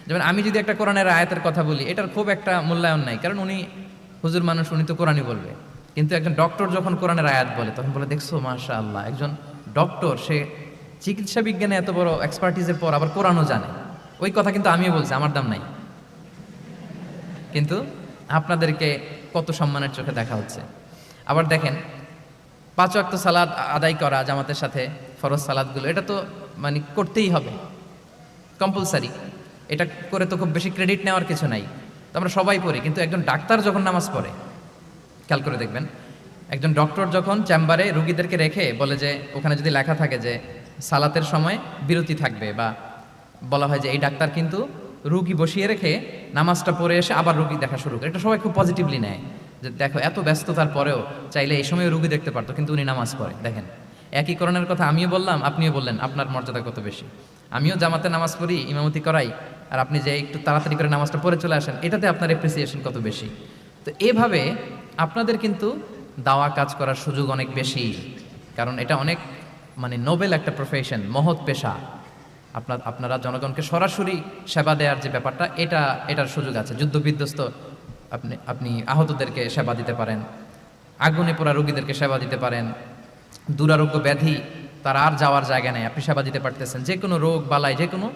যেমন আমি যদি একটা কোরআনের আয়াতের কথা বলি, এটার খুব একটা মূল্যায়ন নাই, কারণ উনি হুজুর মানুষ, উনি তো কোরআনই বলবে। কিন্তু একজন ডক্টর যখন কোরআনের আয়াত বলে, তখন বলে দেখছো মাশাআল্লাহ, একজন ডক্টর, সে চিকিৎসা বিজ্ঞানে এত বড় এক্সপার্টিসের পর আবার কোরআনও জানে। ওই কথা কিন্তু আমিও বলছি, আমার দাম নাই, কিন্তু আপনাদেরকে কত সম্মানের চোখে দেখা হচ্ছে। আবার দেখেন, 5 ওয়াক্ত সালাত আদায় করা জামাতের সাথে, ফরজ সালাতগুলো, এটা তো মানে করতেই হবে, কম্পালসারি। এটা করে তো খুব বেশি ক্রেডিট নেওয়ার কিছু নাই, তো আমরা সবাই পড়ি। কিন্তু একজন ডাক্তার যখন নামাজ পড়ে, খেয়াল করে দেখবেন, একজন ডক্টর যখন চেম্বারে রুগীদেরকে রেখে বলে যে, ওখানে যদি লেখা থাকে যে সালাতের সময় বিরতি থাকবে, বা বলা হয় যে এই ডাক্তার কিন্তু রুগী বসিয়ে রেখে নামাজটা পড়ে এসে আবার রুগী দেখা শুরু করে, এটা সবাই খুব পজিটিভলি নেয় যে দেখো এত ব্যস্ততার পরেও চাইলে এই সময় রুগী দেখতে পারতো, কিন্তু উনি নামাজ পড়ে। দেখেন, একই করণের কথা আমিও বললাম, আপনিও বললেন, আপনার মর্যাদা কত বেশি। আমিও জামাতে নামাজ পড়ি, ইমামতি করাই, আর আপনি যে একটু তাড়াতাড়ি করে নামাজটা পড়ে চলে আসেন, এটাতে আপনার এপ্রিসিয়েশন কত বেশি। তো এভাবে আপনাদের কিন্তু দাওয়া কাজ করার সুযোগ অনেক বেশি, কারণ এটা অনেক মানে নোবেল একটা প্রফেশন, মহৎ পেশা। আপনারা জনগণকে সরাসরি সেবা দেওয়ার যে ব্যাপারটা, এটার সুযোগ আছে। যুদ্ধ বিধ্বস্ত আপনি আহতদেরকে সেবা দিতে পারেন, আগুনে পোড়া রোগীদেরকে সেবা দিতে পারেন, দুরারোগ্য ব্যাধি, তার আর যাওয়ার জায়গা নেই, আপনি সেবা দিতে পারতেছেন। যে কোনো রোগ বালাই, যে কোনো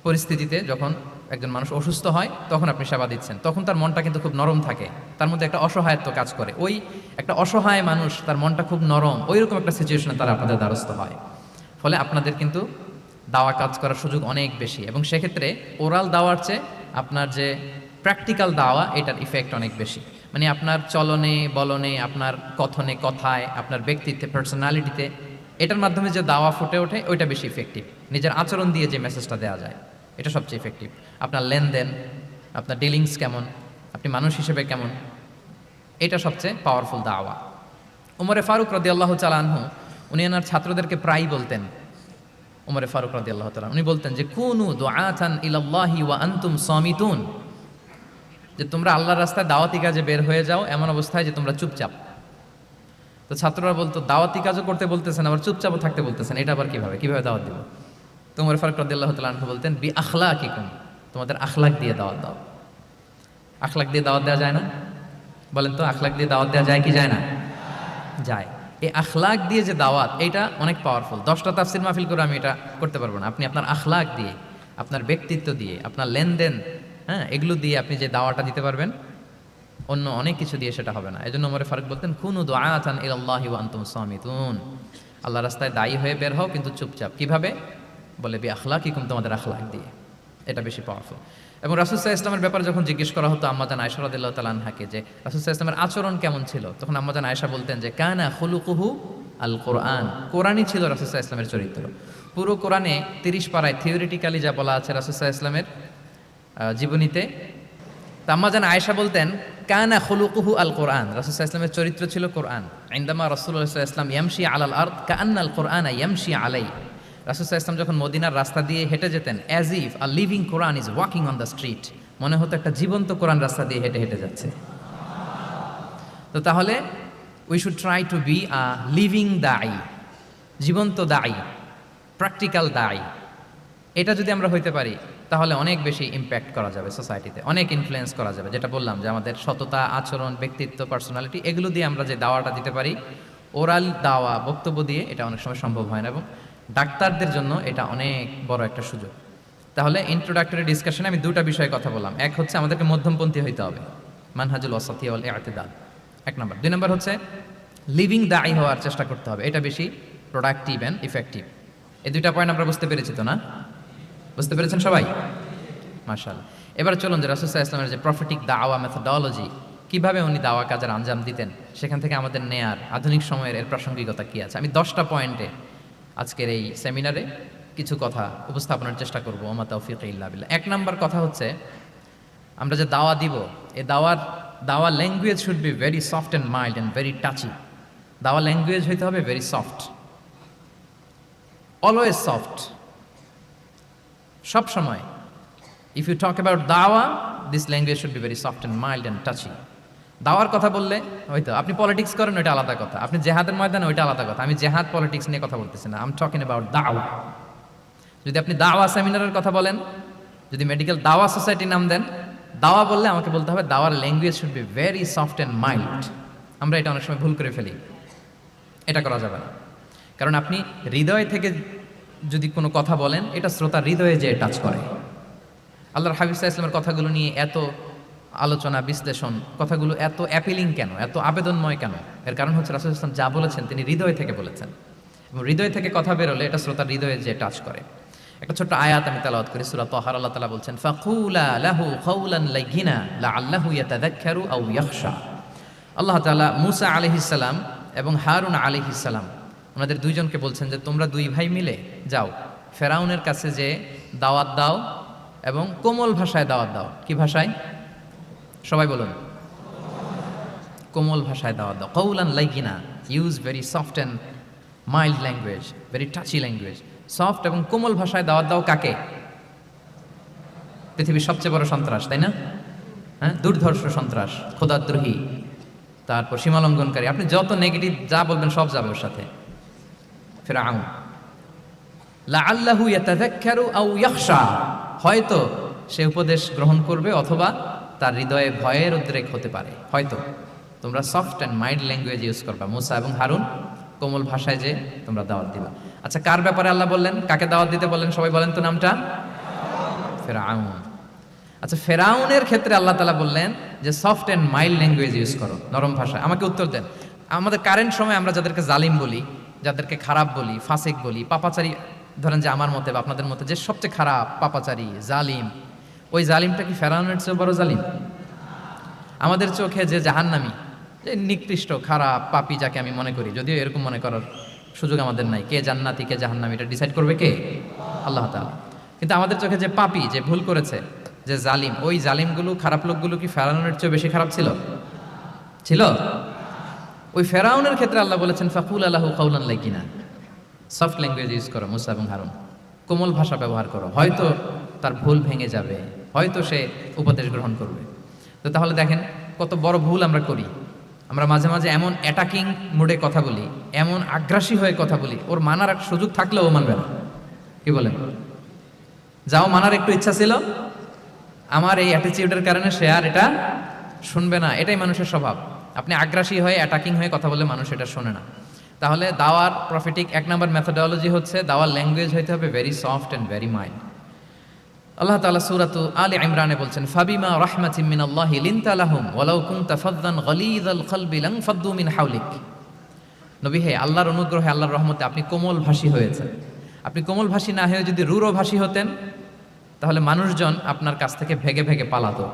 পরিস্থিতিতে যখন একজন মানুষ অসুস্থ হয়, তখন আপনি সেবা দিচ্ছেন, তখন তার মনটা কিন্তু খুব নরম থাকে, তার মধ্যে একটা অসহায়ত্ব কাজ করে। ওই একটা অসহায় মানুষ, তার মনটা খুব নরম, ওই রকম একটা সিচুয়েশনে তারা আপনাদের দ্বারস্থ হয়। ফলে আপনাদের কিন্তু দাওয়া কাজ করার সুযোগ অনেক বেশি, এবং সেক্ষেত্রে ওরাল দাওয়ার চেয়ে আপনার যে প্র্যাকটিক্যাল দাওয়া, এটার ইফেক্ট অনেক বেশি। মানে আপনার চলনে বলনে, আপনার কথনে কথায়, আপনার ব্যক্তিত্বে, পার্সোনালিটিতে, এটার মাধ্যমে যে দাওয়া ফুটে ওঠে, ওইটা বেশি ইফেক্টিভ। নিজের আচরণ দিয়ে যে মেসেজটা দেওয়া যায়, এটা সবচেয়ে ইফেক্টিভ। আপনার লেনদেন, আপনার ডিলিংস কেমন, আপনি মানুষ হিসেবে কেমন, এটা সবচেয়ে পাওয়ারফুল দাওয়া। উমরে ফারুক রাদিয়াল্লাহু তাআলা আনহু, উনি ওনার ছাত্রদেরকে প্রায়ই বলতেন, উমরে ফারুক রাদিয়াল্লাহু তাআলা, উনি বলতেন যে কুনু দুআতান ইলাল্লাহি ওয়া আনতুম সামিতুন, যে তোমরা আল্লাহর রাস্তায় দাওয়াতি কাজে বের হয়ে যাও এমন অবস্থায় যে তোমরা চুপচাপ। তো ছাত্ররা বলতো, দাওয়াতি কাজও করতে বলতেছেন, আবার চুপচাপও থাকতে বলতেছেন, এটা আবার কিভাবে দাওয়াত দিব? তো উমর ফারুক রাদিয়াল্লাহু তাআলা আনহু বলতেন, বি আখলাকিকুম, তোমাদের আখলাক দিয়ে দাওয়াত দাও। আখলাক দিয়ে দাওয়াত দেওয়া যায় না? বলেন তো, আখলাক দিয়ে দাওয়াত দেওয়া যায় কি যায় না? যায়। এই আখলাক দিয়ে যে দাওয়াত, এটা অনেক পাওয়ারফুল। 10টা তাফসির মাহফিল করে আমি এটা করতে পারবো না। আপনি আপনার আখলাক দিয়ে, আপনার ব্যক্তিত্ব দিয়ে, আপনার লেনদেন, হ্যাঁ, এগুলো দিয়ে আপনি যে দাওয়াটা দিতে পারবেন, অন্য অনেক কিছু দিয়ে সেটা হবে না। এই জন্য উমর ফারুক বলতেন, কুনু দুআতান ইলাল্লাহি ওয়া আনতুম সামিতুন, আল্লাহর রাস্তায় দায়ী হয়ে বের হও, কিন্তু চুপচাপ। কিভাবে? বলে বি আখলাকিকুম, তোমাদের আখলাক দিয়ে। এটা বেশি পাওয়ারফুল। এবং রাসূল সাল্লাল্লাহু আলাইহি ওয়াসাল্লামের ব্যাপারে যখন জিজ্ঞেস করা হতো আম্মাজান আয়েশা রাদিয়াল্লাহু তাআলা আনহাকে, যে রাসূল সাল্লাল্লাহু আলাইহি ওয়াসাল্লামের আচরণ কেমন ছিল, তখন আম্মাজান আয়েশা বলতেন যে কানা খুলুকুহু আল কোরআন, কোরআনই ছিল রাসূল সাল্লাল্লাহু আলাইহি ওয়াসাল্লামের চরিত্র। পুরো কোরআনে 30 পারায় থিওরিটিক্যালি যা বলা আছে রাসূল সাল্লাল্লাহু আলাইহি ওয়াসাল্লামের জীবনীতে, তা আম্মাজান আয়েশা বলতেন কানা খুলুকুহু আল কোরআন, রাসূল সাল্লাল্লাহু আলাইহি ওয়াসাল্লামের চরিত্র ছিল কোরআন। ইনদামা রাসূলুল্লাহ সাল্লাল্লাহু আলাইহি ওয়াসাল্লাম ইয়ামশি আলাল আরদ কাআন্নাল কোরআনা ইয়ামশি আলাই, রাসূল সাল্লাল্লাহু আলাইহি ওয়াসাল্লাম যখন মদিনার রাস্তা দিয়ে হেঁটে যেতেন, as if a living Quran is walking on the street, মনে হতো একটা জীবন্ত কোরআন রাস্তা দিয়ে হেঁটে হেঁটে যাচ্ছে। তো তাহলে we should try to be a living দাঈ, জীবন্ত দাঈ, প্র্যাকটিক্যাল দাঈ। এটা যদি আমরা হইতে পারি, তাহলে অনেক বেশি ইম্প্যাক্ট করা যাবে সোসাইটিতে, অনেক ইনফ্লুয়েন্স করা যাবে। যেটা বললাম যে আমাদের সততা, আচরণ, ব্যক্তিত্ব, পার্সোনালিটি, এগুলো দিয়ে আমরা যে দাওয়াটা দিতে পারি, ওরাল দাওয়া, বক্তব্য দিয়ে, এটা অনেক সময় সম্ভব হয় না। এবং ডাক্তারদের জন্য এটা অনেক বড় একটা সুযোগ। তাহলে ইন্ট্রোডাক্টরি ডিসকাশনে আমি দুটা বিষয়ে কথা বললাম। এক হচ্ছে আমাদেরকে মধ্যমপন্থী হইতে হবে, মানহাজুল ওয়াসাতিয়া ওয়াল ইআতিদাল, 1 নম্বর। 2 নম্বর হচ্ছে লিভিং দাঈ হওয়ার চেষ্টা করতে হবে, এটা বেশি প্রোডাক্টিভ অ্যান্ড ইফেক্টিভ। এই দুইটা পয়েন্ট আমরা বুঝতে পেরেছি তো না? বুঝতে পেরেছেন সবাই? মাশাআল্লাহ। এবার চলুন যে রাসূল সাল্লাল্লাহু আলাইহি ওয়াসাল্লামের যে প্রফেটিক দাওয়া মেথোডোলজি, কিভাবে উনি দাওয়া কাজের আঞ্জাম দিতেন, সেখান থেকে আমাদের নেয়ার আধুনিক সময়ের এর প্রাসঙ্গিকতা কি আছে। আমি 10টা পয়েন্টে আজকের এই সেমিনারে কিছু কথা উপস্থাপনের চেষ্টা করব। ওমা তাওফীক ইল্লা বিল্লাহ। 1 নাম্বার কথা হচ্ছে, আমরা যে দাওয়া দিব, এই দাওয়া language should be very soft and mild and very touchy. দাওয়া ল্যাঙ্গুয়েজ হইতে হবে ভেরি সফট, অলওয়েজ সফট, সব সময়। ইফ ইউ টক অ্যাবাউট দাওয়া, this language should be very soft and mild and touchy. দাওয়ার কথা বললে হয়তো আপনি পলিটিক্স করেন, ওইটা আলাদা কথা, আপনি জেহাদের ময়দানে, ওইটা আলাদা কথা। আমি জেহাদ পলিটিক্স নিয়ে কথা বলতেছি না, আই এম টকিং অ্যাবাউট দাওয়া। যদি আপনি দাওয়া সেমিনারের কথা বলেন, যদি মেডিকেল দাওয়া সোসাইটি নাম দেন, দাওয়া বললে আমাকে বলতে হবে দাওয়ার language should be very soft and mild. আমরা এটা অনেক সময় ভুল করে ফেলি, এটা করা যাবে না। কারণ আপনি হৃদয় থেকে যদি কোনো কথা বলেন, এটা শ্রোতার হৃদয়ে যে টাচ করে। আল্লাহর হাবিব সাল্লাল্লাহু আলাইহি ওয়াসাল্লামের কথাগুলো নিয়ে এত আলোচনা বিশ্লেষণ, কথাগুলো এত অ্যাপিলিং কেন, এত আবেদনময় কেন? এর কারণ হচ্ছে রাসূল সাল্লাল্লাহু আলাইহি ওয়াসাল্লাম যা বলেছেন তিনি হৃদয় থেকে বলেছেন, এবং হৃদয় থেকে কথা বেরোলে এটা শ্রোতার হৃদয়ে যে টাচ করে। একটা ছোট্ট আয়াত আমি তেলাওয়াত করি, সূরা তাহার। আল্লাহ তাআলা বলছেন, ফাকুলা লাহু কাওলান লাইয়িনা লাআল্লাহু ইয়াতাযাক্কারু আও ইয়াখশা। আল্লাহ তাআলা মূসা আলাইহিস সালাম এবং হারুন আলাইহিস সালাম ওনাদের দুইজনকে বলছেন যে তোমরা দুই ভাই মিলে যাও ফেরাউনের কাছে, যে দাওয়াত দাও এবং কোমল ভাষায় দাওয়াত দাও। কি ভাষায়? সবাই বলুন, কোমল ভাষায় দাওয়াত দাও। কাওলান লাইয়িনা, use very soft and mild language, very touchy language. Soft এবং কোমল ভাষায় দাওয়াত দাও কাকে? পৃথিবীর সবচেয়ে বড় সন্ত্রাস, তাই না? হ্যাঁ, দুর্ধর্ষ সন্ত্রাস, খোদাদ্রোহী, তারপর সীমালঙ্ঘনকারী। আপনি যত নেগেটিভ যা বলবেন সব যাবে ওর সাথে। ফিরআউন, লাআল্লাহু ইয়াতাযাক্কারু আও ইয়াখশা, হয়তো সে উপদেশ গ্রহণ করবে অথবা তার হৃদয়ে ভয়ের উদ্রেক হতে পারে। হয়তো তোমরা soft and mild language use করবা, মূসা এবং হারুন, কোমল ভাষায় যে তোমরা দাওয়াত দিবা। আচ্ছা, কার ব্যাপারে আল্লাহ বললেন, কাকে দাওয়াত দিতে বললেন? সবাই বলেন তো নামটা। ফেরাউন। আচ্ছা, ফেরাউনের ক্ষেত্রে আল্লাহ তাআলা বললেন যে soft and mild language use করো, নরম ভাষা। আমাকে উত্তর দেন, আমাদের কারেন্ট সময় আমরা যাদেরকে জালিম বলি, যাদেরকে খারাপ বলি, ফাসিক বলি, পাপাচারী, ধরেন যে আমার মতে বা আপনাদের মতে যে সবচেয়ে খারাপ, পাপাচারী, জালিম, ওই জালিমটা কি ফেরাউনের চেয়েও বড় জালিম? আমাদের চোখে যে জাহান্নামী, যে নিকৃষ্ট খারাপ পাপী যাকে আমি মনে করি, যদিও এরকম মনে করার সুযোগ আমাদের নাই, কে জান্নাতি কে জাহান্নামী এটা ডিসাইড করবে কে? আল্লাহ তাআলা। কিন্তু আমাদের চোখে যে পাপী, যে ভুল করেছে, যে জালিম, ওই জালিমগুলো, খারাপ লোকগুলো কি ফেরাউনের চেয়ে বেশি খারাপ ছিল? ছিল? ওই ফেরাউনের ক্ষেত্রে আল্লাহ বলেছেন ফাকুলা লাহু কাওলান লাইয়িনা, সফট ল্যাঙ্গুয়েজ ইউজ করো মূসা এবং হারুন, কোমল ভাষা ব্যবহার করো, হয়তো তার ভুল ভেঙে যাবে, হয়তো সে উপদেশ গ্রহণ করবে। তো তাহলে দেখেন কত বড় ভুল আমরা করি। আমরা মাঝে মাঝে এমন অ্যাটাকিং মুডে কথা বলি, এমন আগ্রাসী হয়ে কথা বলি, ওর মানার এক সুযোগ থাকলেও ও মানবে না। কি বলেন? যাও মানার একটু ইচ্ছা ছিল, আমার এই অ্যাটিটিউডের কারণে সে আর এটা শুনবে না। এটাই মানুষের স্বভাব। আপনি আগ্রাসী হয়ে অ্যাটাকিং হয়ে কথা বলে মানুষ এটা শোনে না। তাহলে দাওয়ার প্রফিটিক এক নম্বর মেথোডোলজি হচ্ছে দাওয়ার ল্যাঙ্গুয়েজ হইতে হবে very soft and very mild. আল্লাহ তাআলা সূরাতু আলে ইমরানে বলছেন, ফাবিমা রাহমাতিন মিনাল্লাহি লিনতা লাহুম ওয়ালাউ কুনতা ফাযযান গালিযাল কলবি লানফাদ্দু মিন হাওলিক। নবী হে, আল্লাহর অনুগ্রহে, আল্লাহর রহমতে আপনি কোমল ভাষী হয়েছেন। আপনি কোমল ভাষী না হয়ে যদি রূঢ় ভাষী হতেন, তাহলে মানুষজন আপনার কাছ থেকে ভেগে ভেগে পালাতো।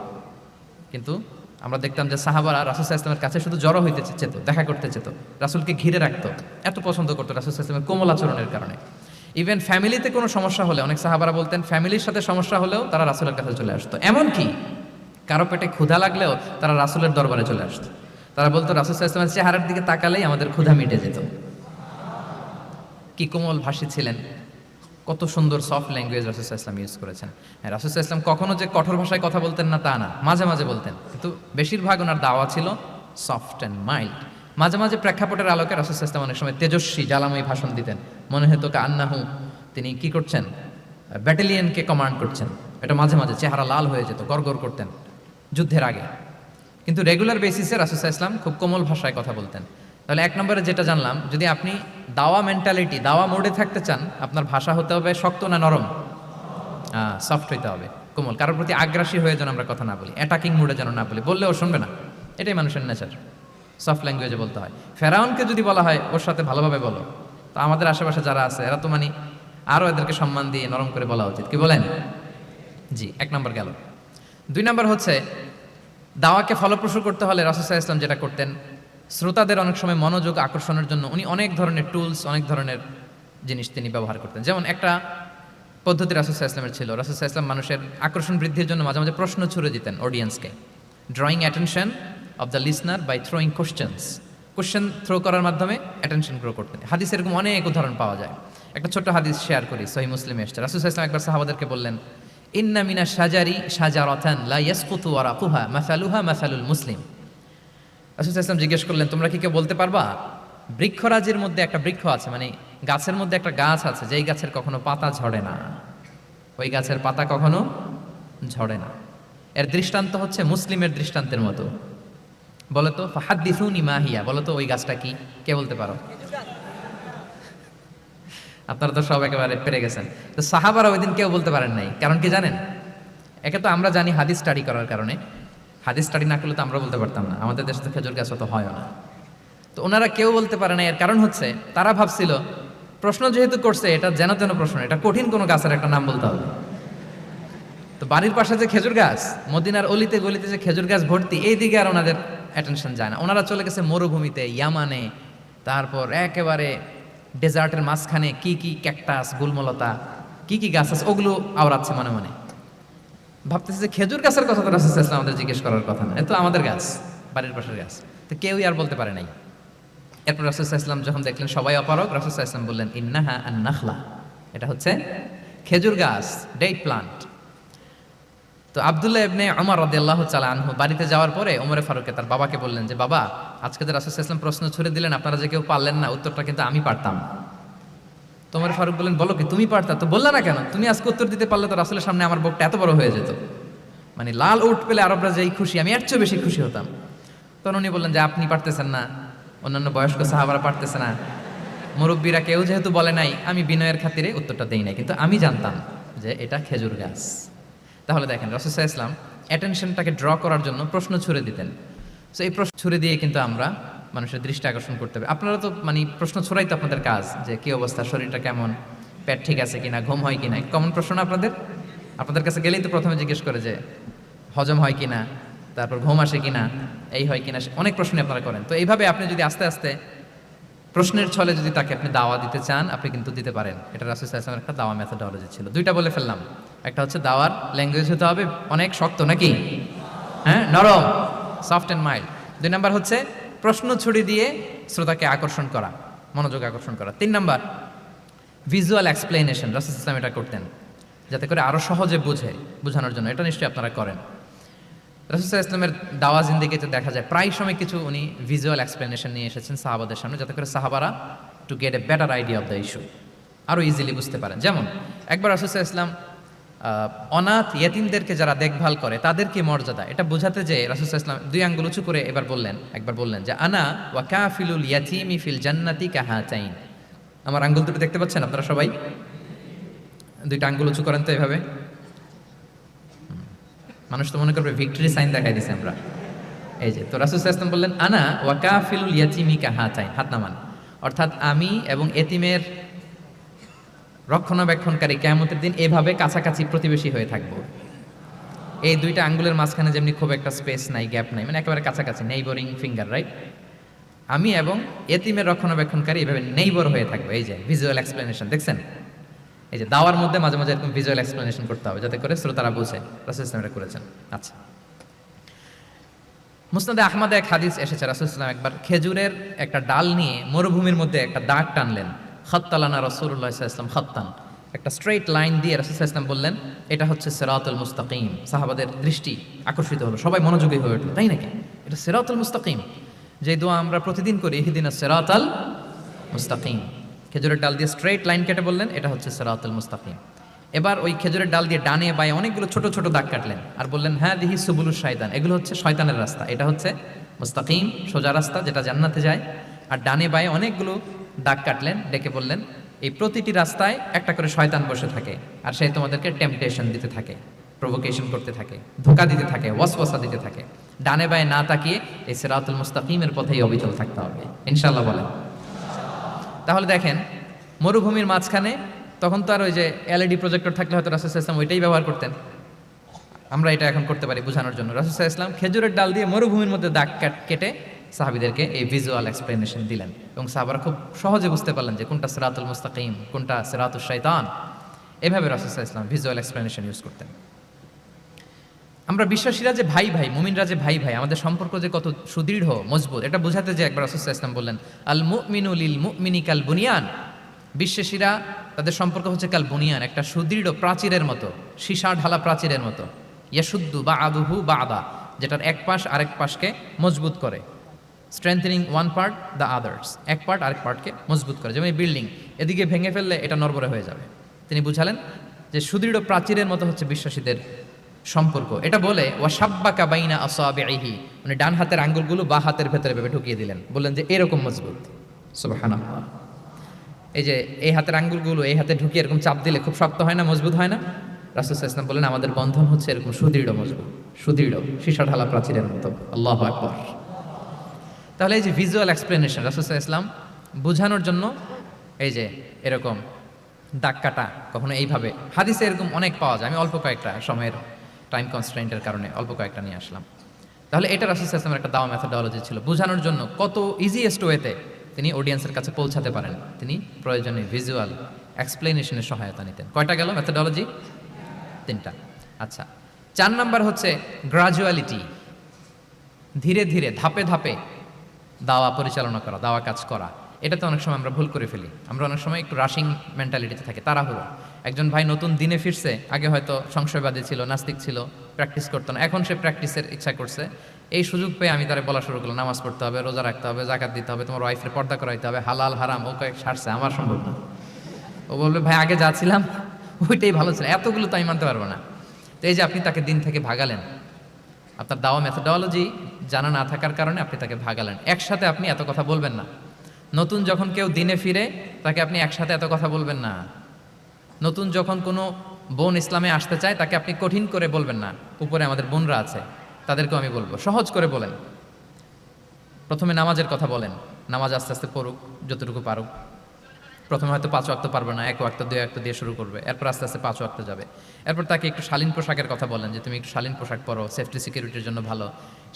কিন্তু আমরা দেখতাম যে সাহাবারা রাসূল সাল্লাল্লাহু আলাইহি ওয়াসাল্লামের কাছে শুধু জড়ো হইতে চেত, দেখা করতে চেত, রাসূলকে ঘিরে রাখতো, এত পছন্দ করতো রাসূল সাল্লাল্লাহু আলাইহি ওয়াসাল্লামের কোমল আচরণের কারণে। ইভেন ফ্যামিলিতে কোনো সমস্যা হলে, অনেক সাহাবারা বলতেন ফ্যামিলির সাথে সমস্যা হলেও তারা রাসূলের কাছে চলে আসতো। এমনকি কারো পেটে ক্ষুধা লাগলেও তারা রাসূলের দরবারে চলে আসতো। তারা বলতো রাসূল সাল্লাল্লাহু আলাইহি ওয়াসাল্লামের চেহারার দিকে তাকালেই আমাদের ক্ষুধা মিটে যেত। কি কোমল ভাষী ছিলেন, কত সুন্দর সফট ল্যাঙ্গুয়েজ রাসূল সাল্লাল্লাহু আলাইহি ওয়াসাল্লাম ইউজ করেছেন। হ্যাঁ, রাসূল সাল্লাল্লাহু আলাইহি ওয়াসাল্লাম কখনো যে কঠোর ভাষায় কথা বলতেন না তা না, মাঝে মাঝে বলতেন, কিন্তু বেশিরভাগ ওনার দাওয়া ছিল সফট অ্যান্ড মাইল্ড। মাঝে মাঝে প্রেক্ষাপটের আলোকে রাসূল সাল্লাল্লাহু আলাইহি ওয়াসাল্লাম অনেক সময় তেজস্বী জ্বালাময়ী ভাষণ দিতেন, মনে হতো কান্নাহু তিনি কি করছেন, ব্যাটালিয়নকে কমান্ড করছেন। এটা মাঝে মাঝে চেহারা লাল হয়ে যেত, গড়গড় করতেন যুদ্ধের আগে। কিন্তু রেগুলার বেসিসে রাসূল সাল্লাল্লাহু আলাইহি ওয়াসাল্লাম খুব কোমল ভাষায় কথা বলতেন। তাহলে এক নম্বরে যেটা জানলাম, যদি আপনি দাওয়া মেন্টালিটি, দাওয়া মোডে থাকতে চান, আপনার ভাষা হতে হবে শক্ত না নরম? সফট হইতে হবে, কোমল। কারোর প্রতি আগ্রাসী হয়ে যেন আমরা কথা না বলি, অ্যাটাকিং মোডে যেন না বলি, বললে ও শুনবে না। এটাই মানুষের নেচার, সফট ল্যাঙ্গুয়েজে বলতে হয়। ফেরাউনকে যদি বলা হয় ওর সাথে ভালোভাবে বলো, তো আমাদের আশেপাশে যারা আছে এরা তো মানে আরও এদেরকে সম্মান দিয়ে নরম করে বলা উচিত। কি বলেন? জি, এক নম্বর গেল। দুই নম্বর হচ্ছে দাওয়াকে ফলপ্রসূ করতে হলে রাসূল সাল্লাল্লাহু আলাইহি ওয়াসাল্লাম যেটা করতেন, শ্রোতাদের অনেক সময় মনোযোগ আকর্ষণের জন্য উনি অনেক ধরনের টুলস, অনেক ধরনের জিনিস তিনি ব্যবহার করতেন। যেমন একটা পদ্ধতি রাসূল সাল্লাল্লাহু আলাইহি ওয়াসাল্লামের ছিল, রাসূল সাল্লাল্লাহু আলাইহি ওয়াসাল্লাম মানুষের আকর্ষণ বৃদ্ধির জন্য মাঝে মাঝে প্রশ্ন ছুড়ে দিতেন অডিয়েন্সকে। Drawing attention of the listener by throwing questions, question throw করার মাধ্যমে অ্যাটেনশন গ্রো করতেন। হাদিসে এরকম অনেক উদাহরণ পাওয়া যায়। একটা ছোট্ট হাদিস শেয়ার করি, সহিহ মুসলিমে এসেছে। রাসূল সাল্লাল্লাহু আলাইহি ওয়াসাল্লাম একবার সাহাবাদেরকে বললেন, ইন্না মিনা শাজারি শাজারাতান লা ইয়াসকুতু ওয়ারাকুহা মাসালুহা মাসালুল মুসলিম। রাসূল সাল্লাল্লাহু আলাইহি ওয়াসাল্লাম জিজ্ঞেস করলেন, তোমরা কি কেউ বলতে পারবা বৃক্ষরাজির মধ্যে একটা বৃক্ষ আছে, মানে গাছের মধ্যে একটা গাছ আছে যেই গাছের কখনো পাতা ঝরে না, ওই গাছের পাতা কখনো ঝরে না। এর দৃষ্টান্ত হচ্ছে মুসলিমের দৃষ্টান্তের মতো। বলো তো ফাহাদ্দিসুনি মা হিয়া, বলো তো ওই গাছটা কি, কে বলতে পারো? আপনারা তো সব একেবারে পেরে গেছেন। তো সাহাবারা ওই দিন কেউ বলতে পারেন নাই, কারণ কি জানেন? একে তো আমরা জানি হাদিস স্টাডি করার কারণে, হাদিস স্টাডি না করলে তো আমরা বলতে পারতাম না, আমাদের দেশে তো খেজুর গাছ অত হয় না। তো ওনারা কেউ বলতে পারে না, এর কারণ হচ্ছে তারা ভাবছিল প্রশ্ন যেহেতু করছে এটা যেন তেন প্রশ্ন, এটা কঠিন কোনো গাছের একটা নাম বলতে হবে। তো বাড়ির পাশে যে খেজুর গাছ, মদিনার অলিতে গলিতে যে খেজুর গাছ ভর্তি, এই দিকে আর ওনাদের অ্যাটেনশন যায় না। ওনারা চলে গেছে মরুভূমিতে, ইয়ামানে, তারপর একেবারে ডেজার্টের মাঝখানে কি কি ক্যাকটাস, গুলমলতা, কি কি গাছ আছে ওগুলো আওড়াচ্ছে মনে মনে। ভাবতেছে যে খেজুর গাছের কথা তো রাসূল সাল্লাল্লাহু আলাইহি ওয়াসাল্লাম আমাদের জিজ্ঞেস করার কথা না, এ তো আমাদের গাছ, বাড়ির পাশের গাছ। তো কেউই আর বলতে পারে নাই। এরপর রাসূল সাল্লাল্লাহু আলাইহি ওয়াসাল্লাম যখন দেখলেন সবাই অপারগ, রাসূল সাল্লাল্লাহু আলাইহি ওয়াসাল্লাম বললেন ইন্নাহা আন-নাখলা, এটা হচ্ছে খেজুর গাছ, ডেট প্লান্ট। তো আব্দুল্লাহ ইবনে ওমর রাদিয়াল্লাহু তাআলা আনহু বাড়িতে যাওয়ার পরে ওমরে ফারুককে তার বাবাকে বললেন যে বাবা, আজকে যে রাসূল সাল্লাল্লাহু আলাইহি ওয়াসাল্লাম প্রশ্ন ছুড়ে দিলেন আপনারা যে কেউ পারলেন না, উত্তরটা কিন্তু আমি পারতাম। তো ওমরে ফারুক বললেন বলো কি তুমি পারতা? তো বললা না কেন? তুমি আজকে উত্তর দিতে পারলে তো রাসূলের সামনে আমার বুকটা এত বড় হয়ে যেত। মানে লাল উট পেলে আরবরা যেই খুশি, আমি এর চেয়ে বেশি খুশি হতাম। তখন উনি বললেন যে আপনি পারতেছেন না, অন্যান্য বয়স্ক সাহাবারা পারতেছে না, মুরব্বীরা কেউ যেহেতু বলে নাই, আমি বিনয়ের খাতিরে উত্তরটা দেই নাই, কিন্তু আমি জানতাম যে এটা খেজুর গাছ। তাহলে দেখেন রাসূল সাল্লাল্লাহু আলাইহি ওয়াসাল্লাম অ্যাটেনশনটাকে ড্র করার জন্য প্রশ্ন ছুড়ে দিতেন। সো এই প্রশ্ন ছুড়ে দিয়ে কিন্তু আমরা মানুষের দৃষ্টি আকর্ষণ করতে হবে। আপনারা তো মানে প্রশ্ন ছুড়াই তো আপনাদের কাজ, যে কি অবস্থা, শরীরটা কেমন, পেট ঠিক আছে কিনা, ঘুম হয় কিনা, কমন প্রশ্ন না আপনাদের? আপনাদের কাছে গেলেই তো প্রথমে জিজ্ঞেস করে যে হজম হয় কিনা, তারপর ঘুম আসে কিনা, এই হয় কিনা, অনেক প্রশ্নই আপনারা করেন। তো এইভাবে আপনি যদি আস্তে আস্তে প্রশ্নের ছলে যদি তাকে আপনি দাওয়া দিতে চান, আপনি কিন্তু দিতে পারেন। এটা রাসূল সাল্লাল্লাহু আলাইহি ওয়াসাল্লামের একটা দাওয়া মেথোডোলজি ছিল। দুইটা বলে ফেললাম, একটা হচ্ছে দাওয়ার ল্যাঙ্গুয়েজ হতে হবে অনেক শক্ত, নাকি হ্যাঁ নরম, সফট অ্যান্ড মাইল্ড। দুই নাম্বার হচ্ছে প্রশ্ন ছুড়ে দিয়ে শ্রোতাকে আকর্ষণ করা, মনোযোগ আকর্ষণ করা। তিন নাম্বার ভিজুয়াল এক্সপ্লেনেশন, রাসূল সাল্লাল্লাহু আলাইহি ওয়াসাল্লাম এটা করতেন যাতে করে আরো সহজে বোঝানোর জন্য। এটা নিশ্চয়ই আপনারা করেন। রাসূল সাল্লাল্লাহু আলাইহি ওয়াসাল্লামের দাওয়া জিন্দেগিতে দেখা যায় প্রায় সময় কিছু উনি ভিজুয়াল এক্সপ্লেনেশন নিয়ে এসেছেন সাহাবাদের সামনে, যাতে করে সাহাবারা to get a better idea of the issue, আরও ইজিলি বুঝতে পারেন। যেমন একবার রাসূল সাল্লাল্লাহু আলাইহি ওয়াসাল্লাম অনাথ ইয়েতিমদেরকে যারা দেখভাল করে তাদের কি মর্যাদা, এটা বোঝাতে যে রাসূল সাল্লাল্লাহু আলাইহি ওয়াসাল্লাম দুই আঙ্গুল উঁচু করে একবার বললেন যে আনা ওয়া কাফিলুল ইয়াতীমি ফিল জান্নাতি কাহাতাইন। আমার আঙ্গুল দুটো দেখতে পাচ্ছেন আপনারা সবাই? দুইটা আঙ্গুল উঁচু করেন তো এভাবে। মানুষ তো মনে করবে ভিক্টরি সাইন দেখাই দিছে আমরা। এই যে তো রাসূল সাল্লাল্লাহু আলাইহি ওয়াসাল্লাম বললেন আনা ওয়া কাফিলুল ইয়াতীমি কাহাতাইন, হাত নামান। অর্থাৎ আমি এবং এতিমের রক্ষণাবেক্ষণকারী কিয়ামতের দিন এভাবে কাছাকাছি প্রতিবেশী হয়ে থাকবো। এই দুইটা আঙ্গুলের মাঝখানে যেমনি খুব একটা স্পেস নাই, গ্যাপ নাই, মানে একেবারে কাছাকাছি, নেইবরিং ফিঙ্গার, রাইট? আমি এবং এতিমের রক্ষণাবেক্ষণকারী এভাবে নেইবর হয়ে থাকবো। এই যে ভিজুয়াল এক্সপ্লেনেশন দেখছেন, এই যে দাওয়ার মধ্যে মাঝে মাঝে এরকম ভিজুয়াল এক্সপ্লেনেশন করতে হবে যাতে করে শ্রোতারা বুঝে। রাসূল সাল্লাল্লাহু আলাইহি ওয়াসাল্লাম এটা করেছেন। আচ্ছা, মুসনাদে আহমদে এক হাদিস এসেছে, রাসূল সাল্লাল্লাহু আলাইহি ওয়াসাল্লাম একবার খেজুরের একটা ডাল নিয়ে মরুভূমির মধ্যে একটা দাগ টানলেন। খাত্তালানা রাসূলুল্লাহ সাল্লাল্লাহু আলাইহি ওয়াসাল্লাম খাত্তান, একটা স্ট্রেইট লাইন দিয়ে রাসূল সাল্লাল্লাহু আলাইহি ওয়াসাল্লাম বললেন এটা হচ্ছে সিরাতুল মুস্তাকিম। সাহাবাদের দৃষ্টি আকর্ষিত হলো, সবাই মনোযোগী হয়ে উঠল, তাই নাকি? এটা সিরাতুল মুস্তাকিম, যে দোয়া আমরা প্রতিদিন করি, ইহদিনাস সিরাতাল মুস্তাকিম। খেজুরের ডাল দিয়ে স্ট্রেইট লাইন কেটে বললেন এটা হচ্ছে সিরাতুল মুস্তাকিম। এবার ওই খেজুরের ডাল দিয়ে ডানে বায়ে অনেকগুলো ছোট ছোট দাগ কাটলেন আর বললেন হ্যাঁ দিহি সুবুলুশ শায়তান, এগুলো হচ্ছে শয়তানের রাস্তা, এটা হচ্ছে মুস্তাকিম সোজা রাস্তা যেটা জান্নাতে যায়। আর ডানে বায়ে অনেকগুলো দাগ কাটলেন, ডেকে বললেন এই প্রতিটি রাস্তায় একটা করে শয়তান বসে থাকে আর সে তোমাদেরকে টেম্পটেশন দিতে থাকে, প্রভোকেশন করতে থাকে, ধোঁকা দিতে থাকে, ওয়াসওয়াসা দিতে থাকে। ডানে বায়ে না তাকিয়ে এই সিরাতুল মুস্তাকিমের পথেই অবিচল থাকতে হবে, ইনশাআল্লাহ বলেন। তাহলে দেখেন মরুভূমির মাঝখানে, তখন তো আর ওই যে এলইডি প্রজেক্টর থাকলে হয়তো রাসূল সাল্লাল্লাহু আলাইহি ওয়াসাল্লাম ওইটাই ব্যবহার করতেন, আমরা এটা এখন করতে পারি বোঝানোর জন্য। রাসূল সাল্লাল্লাহু আলাইহি ওয়াসাল্লাম খেজুরের ডাল দিয়ে মরুভূমির মধ্যে দাগ কেটে সাহাবীদেরকে এই ভিজুয়াল এক্সপ্লেনেশন দিলেন এবং সাহাবারা খুব সহজে বুঝতে পারলেন যে কোনটা সিরাতুল মুস্তাকিম, কোনটা সিরাতুশ শাইতান। এভাবে রাসূল সাল্লাল্লাহু আলাইহি ওয়াসাল্লাম ভিজুয়াল এক্সপ্লেনেশন ইউজ করতেন। আমরা বিশ্বাসীরা যে ভাই ভাই, মুমিনরা যে ভাই ভাই, আমাদের সম্পর্ক যে কত সুদৃঢ় মজবুত, এটা বোঝাতে যে একবার রাসূল সাল্লাল্লাহু আলাইহি ওয়াসাল্লাম বললেন আল মুমিনু লিল মুমিনি কাল বুনিয়ান, বিশ্বাসীরা তাদের সম্পর্ক হচ্ছে কাল বুনিয়ান, একটা সুদৃঢ় প্রাচীরের মতো, সীসা ঢালা প্রাচীরের মতো। ইয়াশুদ্দু বা'দুহু বা'দা, যেটার এক পাশ আরেক পাশকে মজবুত করে, strengthening one part the others, এক পার্ট আরেক পার্টকে মজবুত করে। যেমন এই বিল্ডিং, এদিকে ভেঙে ফেললে এটা নড়বড়ে হয়ে যাবে। তিনি বুঝালেন যে সুদৃঢ় প্রাচীরের মতো হচ্ছে বিশ্বাসীদের সম্পর্ক। এটা বলে ওয়াসাব্বাকা বাইনা আসাবিহি, মানে ডান হাতের আঙ্গুলগুলো বা হাতের ভেতরে ভেবে ঢুকিয়ে দিলেন, বললেন যে এরকম মজবুত। সুবহানাল্লাহ। এই যে এই হাতের আঙ্গুলগুলো এই হাতে ঢুকিয়ে এরকম চাপ দিলে খুব শক্ত হয় না, মজবুত হয় না? রাসূল সাল্লাল্লাহু আলাইহি ওয়াসাল্লাম বলেন আমাদের বন্ধন হচ্ছে এরকম সুদৃঢ় মজবুত, সুদৃঢ় সীসা ঢালা প্রাচীরের মতো। আল্লাহু আকবার। তাহলে এই যে ভিজুয়াল এক্সপ্লেনেশন, রাসূল সাল্লাল্লাহু আলাইহি ওয়াসাল্লাম বোঝানোর জন্য এই যে এরকম দাগ কাটা, কখনো এইভাবে, হাদিসে এরকম অনেক পাওয়া যায়। আমি অল্প কয়েকটা, সময়ের টাইম কনস্ট্রেন্টের কারণে অল্প কয়েকটা নিয়ে আসলাম। তাহলে এটা রাসূল সাল্লাল্লাহু আলাইহি ওয়াসাল্লামের একটা দাওয়া মেথোডোলজি ছিল, বোঝানোর জন্য কত ইজিয়েস্ট ওয়েতে তিনি অডিয়েন্সের কাছে পৌঁছাতে পারেন। তিনি প্রয়োজনে ভিজুয়াল এক্সপ্লেনেশনের সহায়তা নিতেন। কয়টা গেল মেথোডোলজি? 3টা। আচ্ছা, 4 নাম্বার হচ্ছে গ্রাজুয়ালিটি, ধীরে ধীরে ধাপে ধাপে দাওয়া পরিচালনা করা, দাওয়া কাজ করা। এটাতে অনেক সময় আমরা ভুল করে ফেলি। আমরা অনেক সময় একটু রাশিং মেন্টালিটিতে থাকি, তাড়াহুড়ো। একজন ভাই নতুন দিনে ফিরছে, আগে হয়তো সংশয়বাদী ছিল, নাস্তিক ছিল, প্র্যাকটিস করতো না, এখন সে প্র্যাকটিসের ইচ্ছা করছে। এই সুযোগ পেয়ে আমি তারে বলা শুরু করলাম নামাজ পড়তে হবে, রোজা রাখতে হবে, জাকাত দিতে হবে, তোমার ওয়াইফের পর্দা করাইতে হবে, হালাল হারাম ও কয়েক সারছে, আমার সম্ভব না। ও বলবে ভাই আগে যা ছিলাম ওইটাই ভালো ছিল, এতগুলো তো আমি মানতে পারবো না। তো এই যে আপনি তাকে দিন থেকে ভাগালেন, আপনার দাওয়া মেথোডোলজি জানা না থাকার কারণে আপনি তাকে ভাগালেন। একসাথে আপনি এত কথা বলবেন না। নতুন যখন কেউ দিনে ফিরে তাকে আপনি একসাথে এত কথা বলবেন না। নতুন যখন কোনো বোন ইসলামে আসতে চায় তাকে আপনি কঠিন করে বলবেন না। উপরে আমাদের বোনরা আছে, তাদেরকেও আমি বলবো সহজ করে বলেন। প্রথমে নামাজের কথা বলেন, নামাজ আস্তে আস্তে পড়ুক যতটুকু পারুক। প্রথমে হয়তো 5 ওয়াক্ত পারবে না, 1 ওয়াক্ত 2 ওয়াক্ত দিয়ে শুরু করবে, এরপর আস্তে আস্তে 5 ওয়াক্ত যাবে। এরপর তাকে একটু শালীন পোশাকের কথা বলেন যে তুমি একটু শালীন পোশাক পরো, সেফটি সিকিউরিটির জন্য ভালো।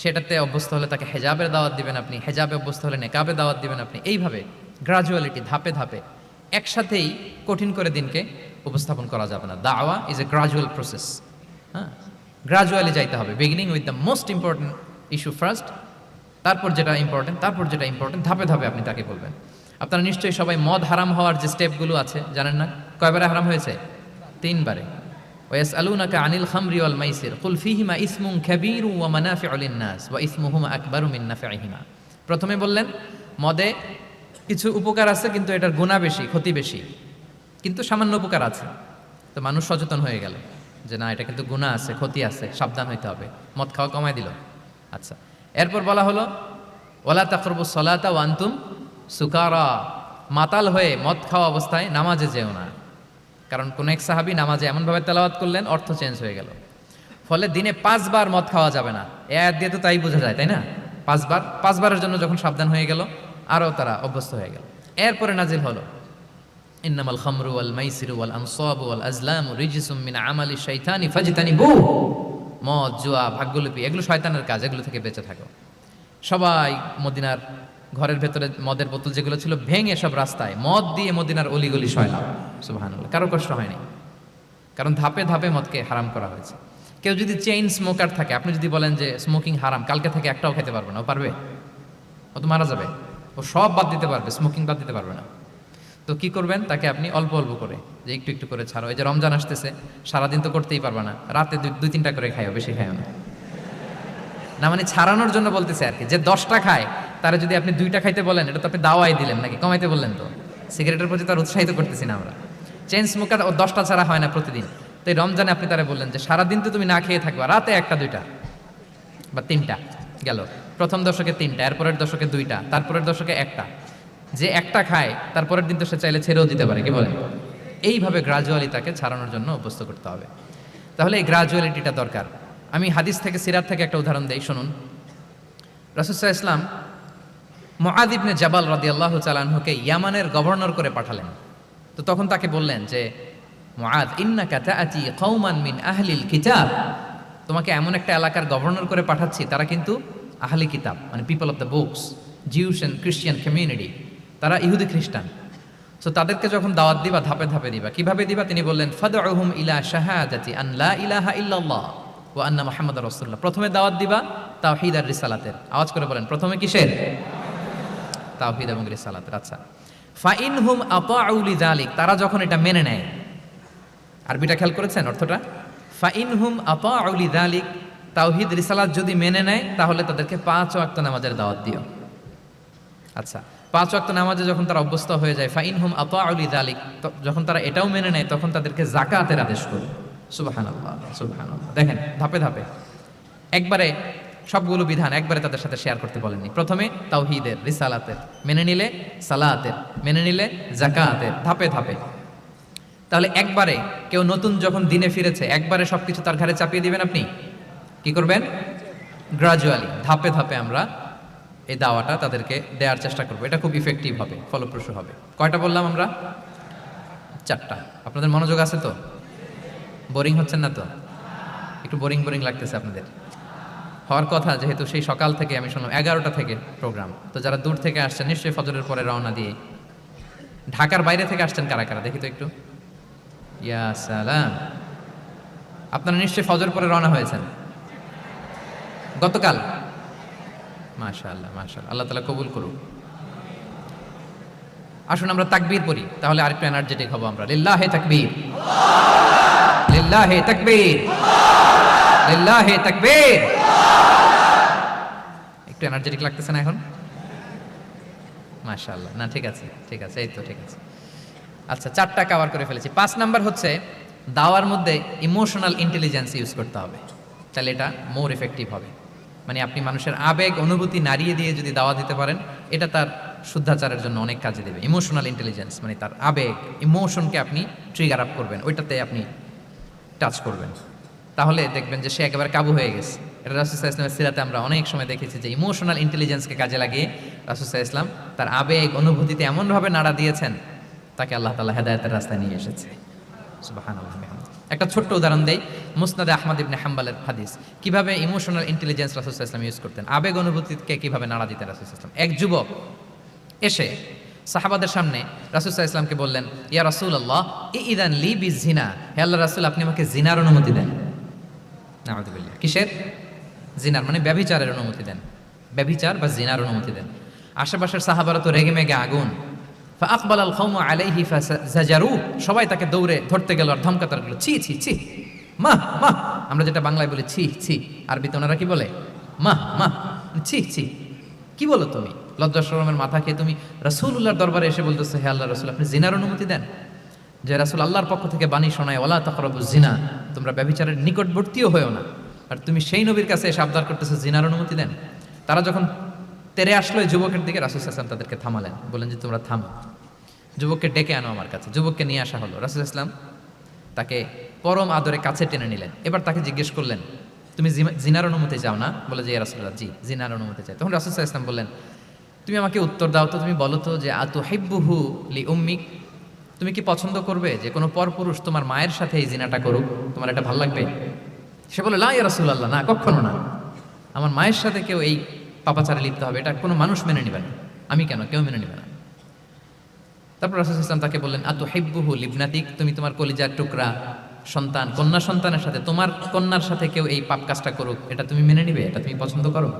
সেটাতে অভ্যস্ত হলে তাকে হেজাবের দাওয়াত দিবেন আপনি, হেজাবে অভ্যস্ত হলে নেকাবে দাওয়াত দিবেন আপনি। এইভাবে গ্রাজুয়ালিটি, ধাপে ধাপে, একসাথেই কঠিন করে দিনকে উপস্থাপন করা যাবে না। দাওয়া ইজ এ গ্রাজুয়াল প্রসেস। হ্যাঁ, গ্রাজুয়ালি যাইতে হবে। Beginning with the most important issue first, তারপর যেটা ইম্পর্টেন্ট, তারপর যেটা ইম্পর্টেন্ট, ধাপে ধাপে আপনি তাকে বলবেন। আপনারা নিশ্চয়ই সবাই মদ হারাম হওয়ার যে স্টেপগুলো আছে জানেন না? কয়বারে হারাম হয়েছে? 3 বারে। ওয়াসআলুনাকা আনিল খামরি ওয়াল মাইসির কুল ফীহিমা ইসমুন কাবীরু ওয়া মানাফিউ লিন-নাস ওয়া ইসমুহুমা আকবারু মিন নাফিহিমা। প্রথমে বললেন মদে কিছু উপকার আছে কিন্তু এটার গুনাহ বেশি, ক্ষতি বেশি, কিন্তু সামান্য উপকার আছে। তো মানুষ সচেতন হয়ে গেল যে না, এটা কিন্তু গুনাহ আছে, ক্ষতি আছে, সাবধান হইতে হবে। মদ খাওয়া কমায় দিল। আচ্ছা, এরপর বলা হলো ওয়ালা তাকরাবুস সালাতা ওয়া আনতুম সুকারা, মাতাল হয়ে মদ খাওয়া অবস্থায় নামাজে যেও না। কারণ কোন এক সাহাবী নামাজে এমনভাবে তেলাওয়াত করলেন অর্থ চেঞ্জ হয়ে গেল। ফলে দিনে 5 বার মদ খাওয়া যাবে না। এ আয়াত দিয়ে তো তাই বোঝা যায়, তাই না? 5 বারের জন্য যখন সাবধান হয়ে গেল, আরও তারা অভ্যস্ত হয়ে গেল। এরপরে নাজিল হলো ইন্নামাল খামরু ওয়াল মাইসিরু ওয়াল আনসাবু ওয়াল আজলামু রিজসুম মিন আমালি শাইতানি ফাজতানিবুহু। মদ, জুয়া, ভাগ্যলিপি এগুলো শয়তানের কাজ, এগুলো থেকে বেঁচে থাকো। সবাই মদিনার ঘরের ভেতরে মদের বোতল যেগুলো ছিল ভেঙে সব রাস্তায় মদ দিয়ে মদিনার অলিগলি সয়লাম। সুবহানাল্লাহ, কারো কষ্ট হয়নি, কারণ ধাপে ধাপে মদকে হারাম করা হয়েছে। কেউ যদি চেইন স্মোকার থাকে, আপনি যদি বলেন যে স্মোকিং হারাম, কালকে থেকে একটাও খেতে পারবে না, ও পারবে? ও তো মারা যাবে। ও সব বাদ দিতে পারবে, স্মোকিং বাদ দিতে পারবে না। তো কি করবেন? তাকে আপনি অল্প অল্প করে, যে একটু একটু করে ছাড়ো। এই যে রমজান আসতেছে, সারাদিন তো করতেই পারবে না, রাতে 2-3টা করে খাইও, বেশি খাইও না। না মানে ছাড়ানোর জন্য বলতেছে আর কি। যে 10টা খায় তারা যদি আপনি 2টা খাইতে বলেন, এটা তো আপনি দাওয়াই দিলেন নাকি, কমাইতে বললেন তো। সিগারেটের প্রতি তার উৎসাহিত করতেছি না আমরা। চেইন স্মোকার ও 10টা ছাড়া হয় না প্রতিদিন। তো এই রমজানে আপনি তারা বললেন যে সারাদিন তো তুমি না খেয়ে থাকবা, রাতে 1টা 2টা বা 3টা গেল। প্রথম দশকে 3টা, এরপরের দশকে 2টা, তারপরের দশকে 1টা। যে 1টা খায় তারপরের দিন তো সে চাইলে ছেড়েও দিতে পারে, কি বলেন? এইভাবে গ্রাজুয়ালি তাকে ছাড়ানোর জন্য অভ্যস্ত করতে হবে। তাহলে এই গ্রাজুয়ালিটিটা দরকার। আমি হাদিস থেকে, সিরাত থেকে একটা উদাহরণ দেই, শুনুন। রাসূল সাল্লাল্লাহু আলাইহি ওয়াসাল্লাম মুআয ইবনে জাবাল রাদিয়াল্লাহু তাআলা আনহুকে ইয়ামানের গভর্নর করে পাঠালেন। তো তখন তাকে বললেন যে মুআয, ইন্নাকা তাআতি কওমান মিন আহলিল কিতাব, তোমাকে এমন একটা এলাকার গভর্নর করে পাঠাচ্ছি, তারা কিন্তু আহলি কিতাব, মানে people of the books, Jews and Christian community, তারা ইহুদি খ্রিস্টান। সো তাদেরকে যখন দাওয়াত দিবা, ধাপে ধাপে দিবা। কিভাবে দিবা? তিনি বললেন ফাদউহুম ইলা শাহাদাতি আন লা ইলাহা ইল্লাল্লাহ ওয়া আন্না মুহাম্মাদুর রাসূলুল্লাহ। প্রথমে দাওয়াত দিবা তাওহীদ আর রিসালাতের। আওয়াজ করে বলেন, প্রথমে কিসের? তাওহীদ এবং রিসালাতের। আচ্ছা, ফাইনহুম আতাউ লিযালিক, তারা যখন এটা মেনে নেয়। আরবিটা খেয়াল করেছেন অর্থটা? ফাইনহুম আতাউ লিযালিক, তাওহীদ রিসালাত যদি মেনে নেয় তাহলে তাদেরকে 5 ওয়াক্ত নামাজের দাওয়াত দিও। আচ্ছা, 5 ওয়াক্ত নামাজে যখন তারা অভ্যস্ত হয়ে যায়, ফাইনহুম আতাউ লিযালিক, যখন তারা এটাও মেনে নেয় তখন তাদেরকে যাকাতের আদেশ করো। সুবহানাল্লাহ সুবহানাল্লাহ। দেখেন ধাপে ধাপে একবারে সবগুলো বিধান একবারে তাদের সাথে শেয়ার করতে বলেননি। প্রথমে তাওহীদের, রিসালাতের, মেনে নিলে সালাতের, মেনে নিলে যাকাতের, ধাপে ধাপে। তাহলে একবারে কেউ নতুন যখন দিনে ফিরেছে একবারে সবকিছু তার ঘাড়ে চাপিয়ে দিবেন আপনি? কি করবেন? গ্রাজুয়ালি, ধাপে ধাপে আমরা এই দাওয়াটা তাদেরকে দেওয়ার চেষ্টা করবো। এটা খুব ইফেক্টিভ হবে, ফলপ্রসূ হবে। কয়টা বললাম আমরা? 4টা। আপনাদের মনোযোগ আছে তো? বোরিং হচ্ছেন না তো? একটু বোরিং বোরিং লাগতেছে আপনাদের? হওয়ার কথা, যেহেতু সেই সকাল থেকে আমি শুনলাম 11টা থেকে প্রোগ্রাম। তো যারা দূর থেকে আসছেন নিশ্চয়ই ফজরের পরে রওনা দিয়ে, ঢাকার বাইরে থেকে আসছেন কারা কারা দেখি তো একটু। ইয়া সালাম, আপনারা নিশ্চয়ই ফজর পরে রওনা হয়েছেন গতকাল। মাশাআল্লাহ মাশাআল্লাহ, আল্লাহ তাআলা কবুল করুন। আসুন আমরা তাকবীর পড়ি, তাহলে আরেকটু এনার্জেটিক হব আমরা। লিল্লাহি তাকবীর, লিল্লাহি তাকবীর, লিল্লাহি তাকবীর। একটু এনার্জেটিক লাগতেছে না এখন? মাশাআল্লাহ। না ঠিক আছে ঠিক আছে, এই তো ঠিক আছে। আচ্ছা 4টা কভার করে ফেলেছি। 5 নাম্বার হচ্ছে দাওয়ার মধ্যে ইমোশনাল ইন্টেলিজেন্স ইউজ করতে হবে, তাহলে এটা মোর এফেক্টিভ হবে। মানে আপনি মানুষের আবেগ অনুভূতি নাড়িয়ে দিয়ে যদি দাওয়া দিতে পারেন, এটা তার শুদ্ধাচারের জন্য অনেক কাজে দেবে। ইমোশনাল ইন্টেলিজেন্স মানে তার আবেগ, ইমোশনকে আপনি ট্রিগার আপ করবেন, ওইটাতে আপনি টাচ করবেন, তাহলে দেখবেন যে সে একেবারে কাবু হয়ে গেছে। এটা রাসূল সাল্লাল্লাহু আলাইহি ওয়াসাল্লামের সিরাতে আমরা অনেক সময় দেখেছি যে ইমোশনাল ইন্টেলিজেন্সকে কাজে লাগিয়ে রাসূল সাল্লাল্লাহু আলাইহি ওয়াসাল্লাম তার আবেগ অনুভূতিতে এমনভাবে নাড়া দিয়েছেন, তাকে আল্লাহ তাআলা হেদায়েতের রাস্তায় নিয়ে এসেছে। সুবহানাল্লাহ। একটা ছোট্ট উদাহরণ দেই, মুসনাদে আহমদ ইবনে হাম্বলের হাদিস, কিভাবে ইমোশনাল ইন্টেলিজেন্স রাসূল সাল্লাল্লাহু আলাইহি ওয়াসাল্লাম ইউজ করতেন, আবেগ অনুভূতিকে কিভাবে নাড়া দিতেন রাসূল সাল্লাল্লাহু আলাইহি ওয়াসাল্লাম। এক যুবক এসে সাহাবাদের সামনে রাসূল সাল্লাল্লাহু আলাইহি ওয়াসাল্লামকে বললেন, ইয়া রাসূলুল্লাহ ইযান লি বিজিনা, হে আল্লাহর রাসূল আপনি আমাকে জিনার অনুমতি দেন। নাউযুবিল্লাহ। কিসের? জিনার, মানে ব্যভিচারের অনুমতি দেন, ব্যভিচার বা জিনার অনুমতি দেন। আশেপাশের সাহাবারা তো রেগে মেগে আগুন। ফাআকবালাল কওমু আলাইহি ফাজাজারু, সবাই তাকে দৌড়ে ধরতে গেল আর ধমকাতে লাগলো, ছি ছি ছি, মা মা। আমরা যেটা বাংলায় বলি ছি ছি, আরবিতে ওনারা কি বলে? মা মা, ছি ছি। কি বলো তুমি? লজ্জা শরমের মাথা খেয়ে তুমি রাসূলুল্লাহর দরবারে এসে বলতেছো, হে আল্লাহর রাসূল আপনি জিনার অনুমতি দেন? যে রাসূল আল্লাহর পক্ষ থেকে বাণী শোনায়, ওয়ালা তাকরাবুজ জিনা, তোমরা ব্যভিচারের নিকটবর্তীও হয়ো না, আর তুমি সেই নবীর কাছে এসে আবদার করতেছো জিনার অনুমতি দেন? তারা যখন তেরে আসলো এই যুবকের দিকে, রাসূল সাল্লাল্লাহু আলাইহি ওয়াসাল্লাম তাদেরকে থামালেন, বললেন যে তোমরা থামো, যুবককে ডেকে আনো আমার কাছে। যুবককে নিয়ে আসা হলো, রাসূল সাল্লাল্লাহু আলাইহি ওয়াসাল্লাম তাকে পরম আদরে কাছে টেনে নিলেন। এবার তাকে জিজ্ঞেস করলেন, তুমি জিনার অনুমতি চাও না? বলে যে ইয়া রাসূলুল্লাহ জি জিনার অনুমতি চাই। তখন রাসূল সাল্লাল্লাহু আলাইহি ওয়াসাল্লাম বললেন, তুমি আমাকে উত্তর দাও তো, তুমি বলো তো যে আতুহিব্বুহু লি উম্মিক, তুমি কি পছন্দ করবে যে কোনো পরপুরুষ তোমার মায়ের সাথে এই জিনাটা করুক? তোমার এটা ভালো লাগবে? সে বলে লা ইয়া রাসূলুল্লাহ, না কখনো না, আমার মায়ের সাথে কেউ এই পাপাচারে লিপ্ত হবে, এটা কোনো মানুষ মেনে নেবে না। আমি কেন, কেউ মেনে নেবে না। তারপর রাসূল সাল্লাল্লাহু আলাইহি ওয়াসাল্লাম তাকে বললেন আতুহিব্বুহু লিবনাতিক, তুমি তোমার কলিজার টুকরা সন্তান, কন্যা সন্তানের সাথে, তোমার কন্যার সাথে কেউ এই পাপ কাজটা করুক, এটা তুমি মেনে নিবে? এটা তুমি পছন্দ করো?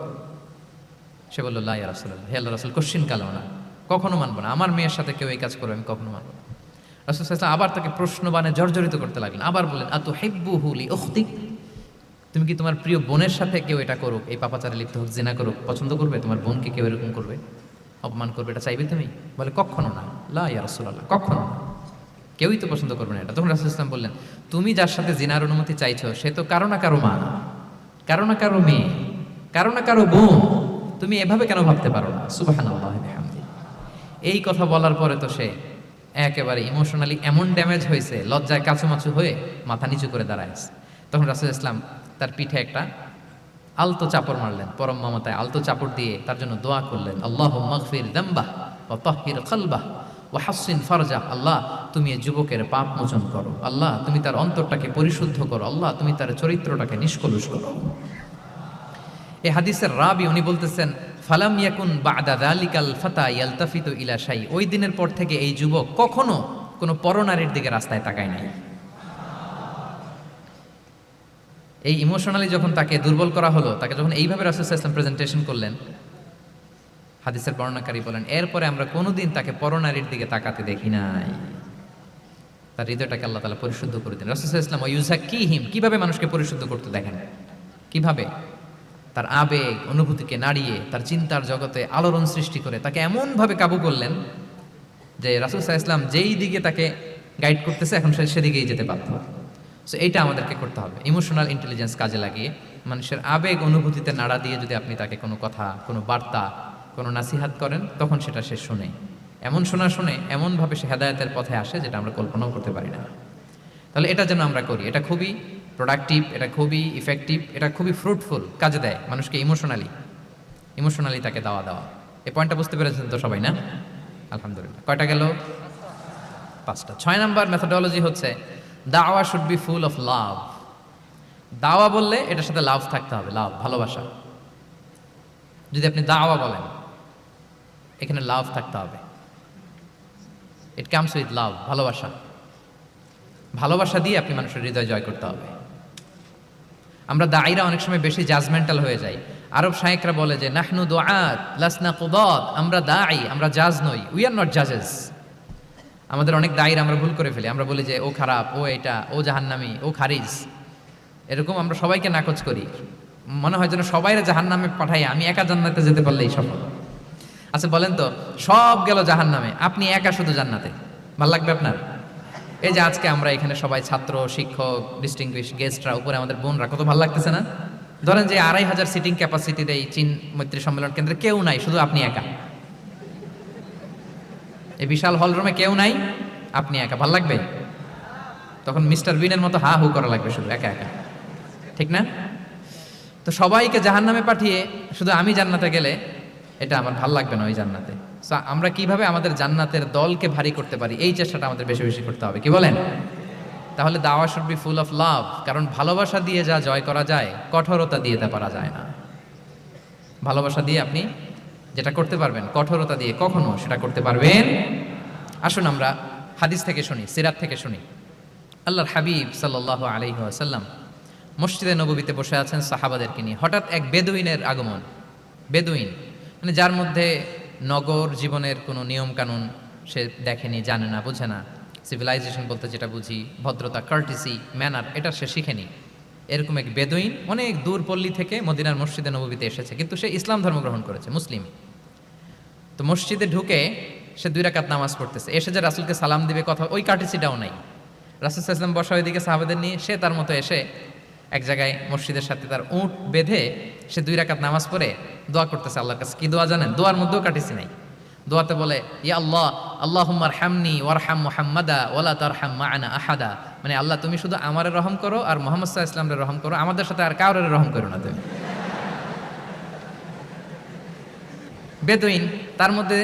সে বলল লা ইয়া রাসূলুল্লাহ, হে আল্লাহর রাসূল কোশ্চিন কালো না, কখনো মানবো না, আমার মেয়ের সাথে কেউ এই কাজ করবে আমি কখনো মানবো না। রাসূল সাল্লাল্লাহু আলাইহি ওয়াসাল্লাম আবার তাকে প্রশ্নবাণে জর্জরিত করতে লাগলেন, আবার বললেন আতুহিব্বুহু লি উখতিক, তুমি কি তোমার প্রিয় বোনের সাথে কেউ এটা করুক, এই পাপাচারে লিপ্ত হোক, জিনা করুক, পছন্দ করবে? তোমার বোনকে কেউ এরকম করবে, অপমান করবে, এটা চাইবে তুমি? বলে কখনো না, লা ইয়া রাসূলুল্লাহ, কখনো না, কেউই তো পছন্দ করবে না এটা। তখন রাসূল সাল্লাল্লাহু আলাইহি ওয়াসাল্লাম বললেন, তুমি যার সাথে জিনার অনুমতি চাইছো সে তো কারো না কারো মা, কারো না কারো মেয়ে, কারো না কারো বোন, তুমি এভাবে কেন ভাবতে পারো না? সুবহানাল্লাহি ওয়া বিহামদিহি। এই কথা বলার পরে তো সে একেবারে ইমোশনালি এমন ড্যামেজ হয়েছে, লজ্জায় কাচুমাচু হয়ে মাথা নিচু করে দাঁড়ায়ছে। তখন রাসূল ইসলাম তার পিঠে একটা আলতো চাপড় মারলেন, পরম মমতায় আলতো চাপড় দিয়ে তার জন্য দোয়া করলেন, আল্লাহুম্মা গফির যামবাহ ওয়া তাহহির কলবাহ ওয়া হাসসিন ফারজাহ, আল্লাহ তুমি এই যুবকের পাপ মোচন করো, আল্লাহ তুমি তার অন্তরটাকে পরিশুদ্ধ করো, আল্লাহ তুমি তার চরিত্রটাকে নিষ্কলুষ করো। এই হাদিসের রাবি উনি বলতেছেন, ফালাম ইয়াকুন বা'দা যালিকাল ফাতা ইয়ালতাফিতু ইলা শাই, ওই দিনের পর থেকে এই যুবক কখনো কোনো পরনারীর দিকে রাস্তায় তাকায় নাই। এই ইমোশনালি যখন তাকে দুর্বল করা হলো, তাকে যখন এইভাবে রাসূল সাল্লাল্লাহু আলাইহি ওয়াসাল্লাম প্রেজেন্টেশন করলেন, হাদিসের বর্ণনাকারী বলেন এরপরে আমরা কোনোদিন তাকে পরনারীর দিকে তাকাতে দেখি নাই। তার হৃদয়টাকে আল্লাহ তাআলা পরিশুদ্ধ করে দিলেন। রাসূল সাল্লাল্লাহু আলাইহি ওয়াসাল্লাম ওয়ায়ুযাক্কিহিম, কিভাবে মানুষকে পরিশুদ্ধ করতে দেখেন, কিভাবে তার আবেগ অনুভূতিকে নাড়িয়ে তার চিন্তার জগতে আলোড়ন সৃষ্টি করে তাকে এমনভাবে কাবু করলেন যে রাসূল সাল্লাল্লাহু আলাইহি ওয়াসাল্লাম যেই দিকে তাকে গাইড করতেছে এখন সে সেদিকেই যেতে বাধ্য। সো এইটা আমাদেরকে করতে হবে, ইমোশনাল ইন্টেলিজেন্স কাজে লাগিয়ে মানুষের আবেগ অনুভূতিতে নাড়া দিয়ে যদি আপনি তাকে কোনো কথা, কোনো বার্তা, কোনো নাসিহাত করেন, তখন সেটা সে শুনে, এমন শুনে এমনভাবে সে হেদায়েতের পথে আসে যেটা আমরা কল্পনাও করতে পারি না। তাহলে এটা যেন আমরা করি, এটা খুবই প্রোডাক্টিভ, এটা খুবই ইফেক্টিভ, এটা খুবই ফ্রুটফুল, কাজে দেয় মানুষকে ইমোশনালি তাকে দেওয়া। এই পয়েন্টটা বুঝতে পেরেছেন তো সবাই, না? আলহামদুলিল্লাহ। কয়টা গেল? 5টা। 6 নাম্বার মেথোডোলজি হচ্ছে দাওয়া should be full of love. দাওয়া বললে এটার সাথে লাভ থাকতে হবে, লাভ, ভালোবাসা। যদি আপনি দাওয়া বলেন, এখানে লাভ থাকতে হবে। ইট কামস উইথ লাভ, ভালোবাসা দিয়ে আপনি মানুষের হৃদয় জয় করতে হবে। আমরা দায়ীরা অনেক সময় বেশি জাজমেন্টাল হয়ে যাই। আরব শায়েকরা বলে যে নাহনু দুআত লাসনা কুদাত, আমরা দায়ী, আমরা জাজ নই, উই আর নট জাজেস। আমাদের অনেক দায়ীরা আমরা ভুল করে ফেলি, আমরা বলি যে ও খারাপ, ও এটা, ও জাহান্নামী, ও খারিজ, এরকম আমরা সবাইকে নাকচ করি। মনে হয় যেন সবাইরা জাহান্নামে পাঠাই, আমি একা জান্নাতে যেতে পারলেই সফল। আচ্ছা বলেন তো, সব গেল জাহান্নামে, আপনি একা শুধু জান্নাতে, ভাল লাগবে আপনার? এই যে আজকে আমরা এখানে সবাই ছাত্র, শিক্ষক, ডিস্টিংগুইশ গেস্টরা, উপরে আমাদের বোনরা, কত ভালো লাগতেছে না? ধরেন যে 2500 সিটিং ক্যাপাসিটি দেয় চীন মৈত্রী সম্মেলন কেন্দ্রে, কেউ নাই, শুধু আপনি একা। এই বিশাল হল রুমে কেউ নাই, আপনি একা, ভাল লাগবে? তখন মিস্টার বিনের মতো হা হু করা লাগবে, শুধু একা একা, ঠিক না? তো সবাইকে জাহান্নামে পাঠিয়ে শুধু আমি জান্নাতে গেলে এটা আমার ভাল লাগবে না ওই জান্নাতে। সো আমরা কিভাবে আমাদের জান্নাতের দলকে ভারী করতে পারি, এই চেষ্টাটা আমাদের বেশি বেশি করতে হবে, কি বলেন? তাহলে দাওয়া should be full of love, কারণ ভালোবাসা দিয়ে যা জয় করা যায়, কঠোরতা দিয়ে তা পারা যায় না। ভালোবাসা দিয়ে আপনি যেটা করতে পারবেন, কঠোরতা দিয়ে কখনো সেটা করতে পারবেন। আসুন আমরা হাদিস থেকে শুনি, সিরাত থেকে শুনি। আল্লাহর হাবিব সাল্লাল্লাহু আলাইহি ওয়াসাল্লাম মসজিদে নববীতে বসে আছেন সাহাবাদেরকে নিয়ে। হঠাৎ এক বেদুইনের আগমন। বেদুইন মানে যার মধ্যে নগর জীবনের কোনো নিয়ম কানুন সে দেখেনি, জানে না, বোঝে না। সিভিলাইজেশন বলতে যেটা বুঝি, ভদ্রতা, কার্টিসি, ম্যানার, এটা সে শিখেনি। এরকম এক বেদুইন অনেক দূর পল্লী থেকে মদিনার মসজিদে নববীতে এসেছে, কিন্তু সে ইসলাম ধর্ম গ্রহণ করেছে, মুসলিম। তো মসজিদে ঢুকে সে 2 রাকাত নামাজ পড়তেছে, এসে যে রাসূলকে সালাম দিবে, কথা, ওই কার্টিসিটাও নাই। রাসূল সাল্লাল্লাহু আলাইহি ওয়াসাল্লাম বসা, ওইদিকে সাহাবাদের নিয়ে, সে তার মতো এসে এক জায়গায় মসজিদের সাথে তার উট বেঁধে সে 2 রাকাত নামাজ পড়ে দোয়া করতেছে আল্লাহর কাছে। কি দোয়া জানেন? দোয়ার মধ্যেও কাটিছি নাই। দোয়াতে বলে, ইয়া আল্লাহ, আল্লাহুম্মা আরহামনি ওয়ারহাম মুহাম্মাদা ওয়ালা তারহাম মা'ানা আহাদা। মানে আল্লাহ, তুমি শুধু আমারে রহম করো আর মুহাম্মদ সাল্লাল্লাহু আলাইহি ওয়াসাল্লামরে রহম করো, আমাদের সাথে আর কাউরে রহম করো না তুমি। বেদুইন, তার মধ্যে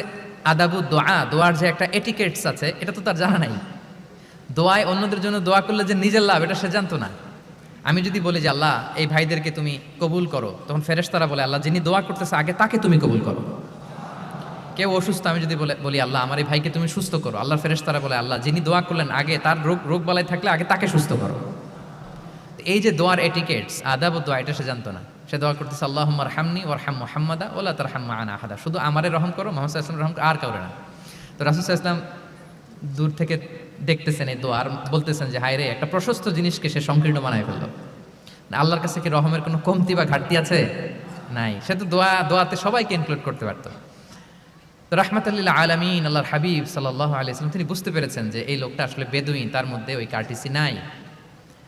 আদাবু দোয়া, দোয়ার যে একটা এটিকেটস আছে, এটা তো তার জানা নাই। দোয়ায় অন্যদের জন্য দোয়া করলে যে নিজের লাভ, এটা সে জানতো না। আমি যদি বলি যে আল্লাহ এই ভাইদেরকে তুমি কবুল করো, তখন ফেরেশতারা বলে আল্লাহ যিনি দোয়া করতেছে আগে তাকে তুমি কবুল করো। কেউ অসুস্থ, আমি যদি বলি আল্লাহ আমার এই ভাইকে তুমি সুস্থ করো, আল্লাহ ফেরেশতারা বলে আল্লাহ যিনি দোয়া করলেন আগে তার রোগ বালাই থাকলে আগে তাকে সুস্থ করো। এই যে দোয়ার এটিকেটস, আদাব ও দোয়া, এটা সে জানতো না। সে দোয়া করতেছে আল্লাহুম্মা আরহামনি ওয়ারহাম মুহাম্মাদা ওয়ালা তারহাম মা'ানা আহাদা, শুধু আমারে রহম করো, মুহাম্মদ সাল্লাল্লাহু আলাইহি ওয়াসাল্লাম রহম করো, আর কাউরে না। তো রাসূল সাল্লাল্লাহু আলাইহি ওয়াসাল্লাম দূর থেকে দেখতেছেন এই দোয়া, আর বলতেছেন যে হায় রে, একটা প্রশস্ত জিনিসকে সে সংকীর্ণ বানায় ফেললো। আল্লাহর কাছে কি রহমের কোনো কমতি বা ঘাটতি আছে? নাই। সে তো দোয়াতে সবাইকে ইনক্লুড করতে পারত। তো রাহমাতাল লিল আলামিন আল্লাহর হাবিব সাল্লাল্লাহু আলাইহি ওয়াসাল্লাম তিনি বুঝতে পেরেছেন যে এই লোকটা আসলে বেদুইন, তার মধ্যে ওই কার্টিসি নাই।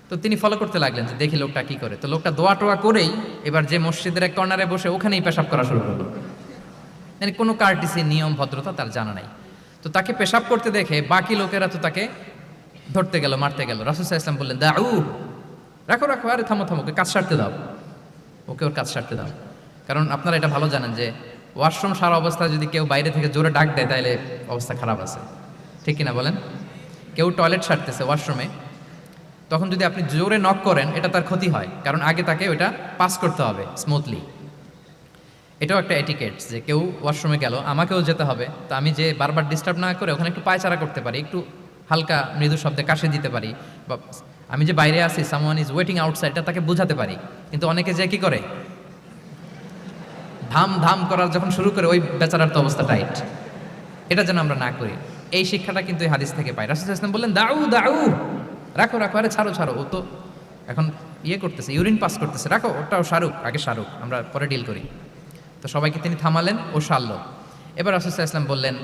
তো তিনি ফলো করতে লাগলেন যে দেখি লোকটা কি করে। তো লোকটা দোয়া টোয়া করেই এবার যে মসজিদের এক কর্নারে বসে ওখানেই পেশাব করা শুরু করলো। মানে কোনো কার্টিসি, নিয়ম, ভদ্রতা তার জানা নাই। তো তাকে পেশাব করতে দেখে বাকি লোকেরা তো তাকে ধরতে গেল, মারতে গেল। রাসূল সাল্লাল্লাহু আলাইহি ওয়াসাল্লাম বললেন, দাউ, রাখো, আরে থামো, ওকে কাজ সারতে দাও, ওকে ওর কাজ সারতে দাও। কারণ আপনারা এটা ভালো জানেন যে ওয়াশরুম সারা অবস্থায় যদি কেউ বাইরে থেকে জোরে ডাক দেয় তাহলে অবস্থা খারাপ আছে, ঠিক কিনা বলেন? কেউ টয়লেট সারতেছে ওয়াশরুমে, তখন যদি আপনি জোরে নক করেন এটা তার ক্ষতি হয়, কারণ আগে তাকে ওইটা পাস করতে হবে স্মুথলি। এটাও একটা এটিকেটস যে কেউ ওয়াশরুমে গেল, আমাকেও যেতে হবে, তো আমি যে বারবার ডিস্টার্ব না করে ওখানে একটু পায়চারা করতে পারি, একটু হালকা মৃদু শব্দে কাশে দিতে পারি, বা আমি যে বাইরে আছি, সামওয়ান ইজ ওয়েটিং আউটসাইড, এটা তাকে বোঝাতে পারি। কিন্তু অনেকে যে কি করে, ধাম ধাম করার যখন শুরু করে, ওই বেচারার তো অবস্থা টাইট। এটা যেন আমরা না করি, এই শিক্ষাটা কিন্তু এই হাদিস থেকে পাই। রাসূল সাল্লাল্লাহু আলাইহি ওয়াসাল্লাম বললেন, দাউ, রাখো, আরে ছাড়ো, ও তো এখন করতেছে, ইউরিন পাস করতেছে, রাখো, ওটাও সারুক, আগে সারুক, আমরা পরে ডিল করি। তো সবাইকে তিনি থামালেন, ও সারল। এবার রাসূল সাল্লাল্লাহু আলাইহি ওয়াসাল্লাম বললেন,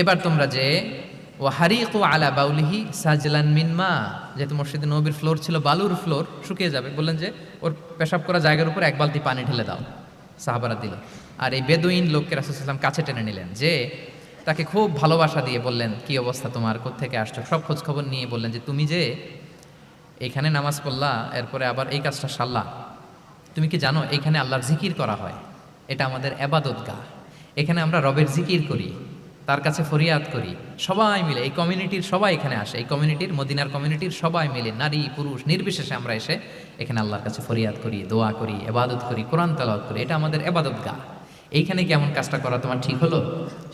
এবার তোমরা যে ও হারিকু আলা বাউলিহি সাজলান মিন মা, যেহেতু মসজিদে নবীর ফ্লোর ছিল বালুর ফ্লোর, শুকিয়ে যাবে, বললেন যে ওর পেশাব করা জায়গার উপর এক বালতি পানি ঢেলে দাও। সাহাবারা দিল। আর এই বেদুইন লোককে রাসূল সাল্লাল্লাহু আলাইহি ওয়াসাল্লাম কাছে টেনে নিলেন, যে তাকে খুব ভালোবাসা দিয়ে বললেন, কি অবস্থা তোমার, কোত্থেকে আসছো, সব খোঁজ খবর নিয়ে বললেন যে তুমি যে এখানে নামাজ পড়লা, এরপরে আবার এই কাজটা সারলা, তুমি কি জানো এখানে আল্লাহর জিকির করা হয়, এটা আমাদের এবাদতগাহ, এখানে আমরা রবের জিকির করি, তার কাছে ফরিয়াদ করি, সবাই মিলে এই কমিউনিটির সবাই এখানে আসে, এই কমিউনিটির মদিনার কমিউনিটির সবাই মিলে নারী পুরুষ নির্বিশেষে আমরা এসে এখানে আল্লাহর কাছে ফরিয়াদ করি, দোয়া করি, এবাদত করি, কোরআন তেলাওয়াত করি, এটা আমাদের এবাদতগাহ, এইখানে কি এমন কাজটা করা তোমার ঠিক হলো?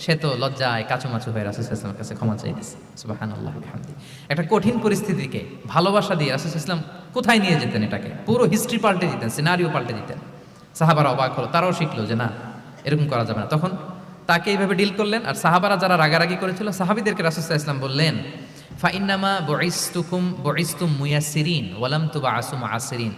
সে তো লজ্জায় কাচুমাচু হয়ে রাসূল সাল্লাল্লাহু আলাইহি ওয়াসাল্লামের কাছে ক্ষমা চাইতেছে। সুবহানাল্লাহ বিহামদি। একটা কঠিন পরিস্থিতিকে ভালোবাসা দিয়ে রাসূল সাল্লাল্লাহু আলাইহি ওয়াসাল্লাম কোথায় নিয়ে যেতেন, এটাকে পুরো হিস্ট্রি পাল্টে দিতেন, সিনারিও পাল্টে দিতেন। সাহাবারা অবাক হলো, তারাও শিখলো যে না, এরকম করা যাবে না। তখন তাকে এইভাবে ডিল করলেন। আর সাহাবারা যারা রাগারাগি করেছিল, সাহাবীদেরকে রাসূল সাল্লাল্লাহু আলাইহি ওয়াসাল্লাম বললেন, ফাইন্নামা বুইসতুম মুয়াসসিরিন ওয়ালাম তুবআসু মুআসসিরিন,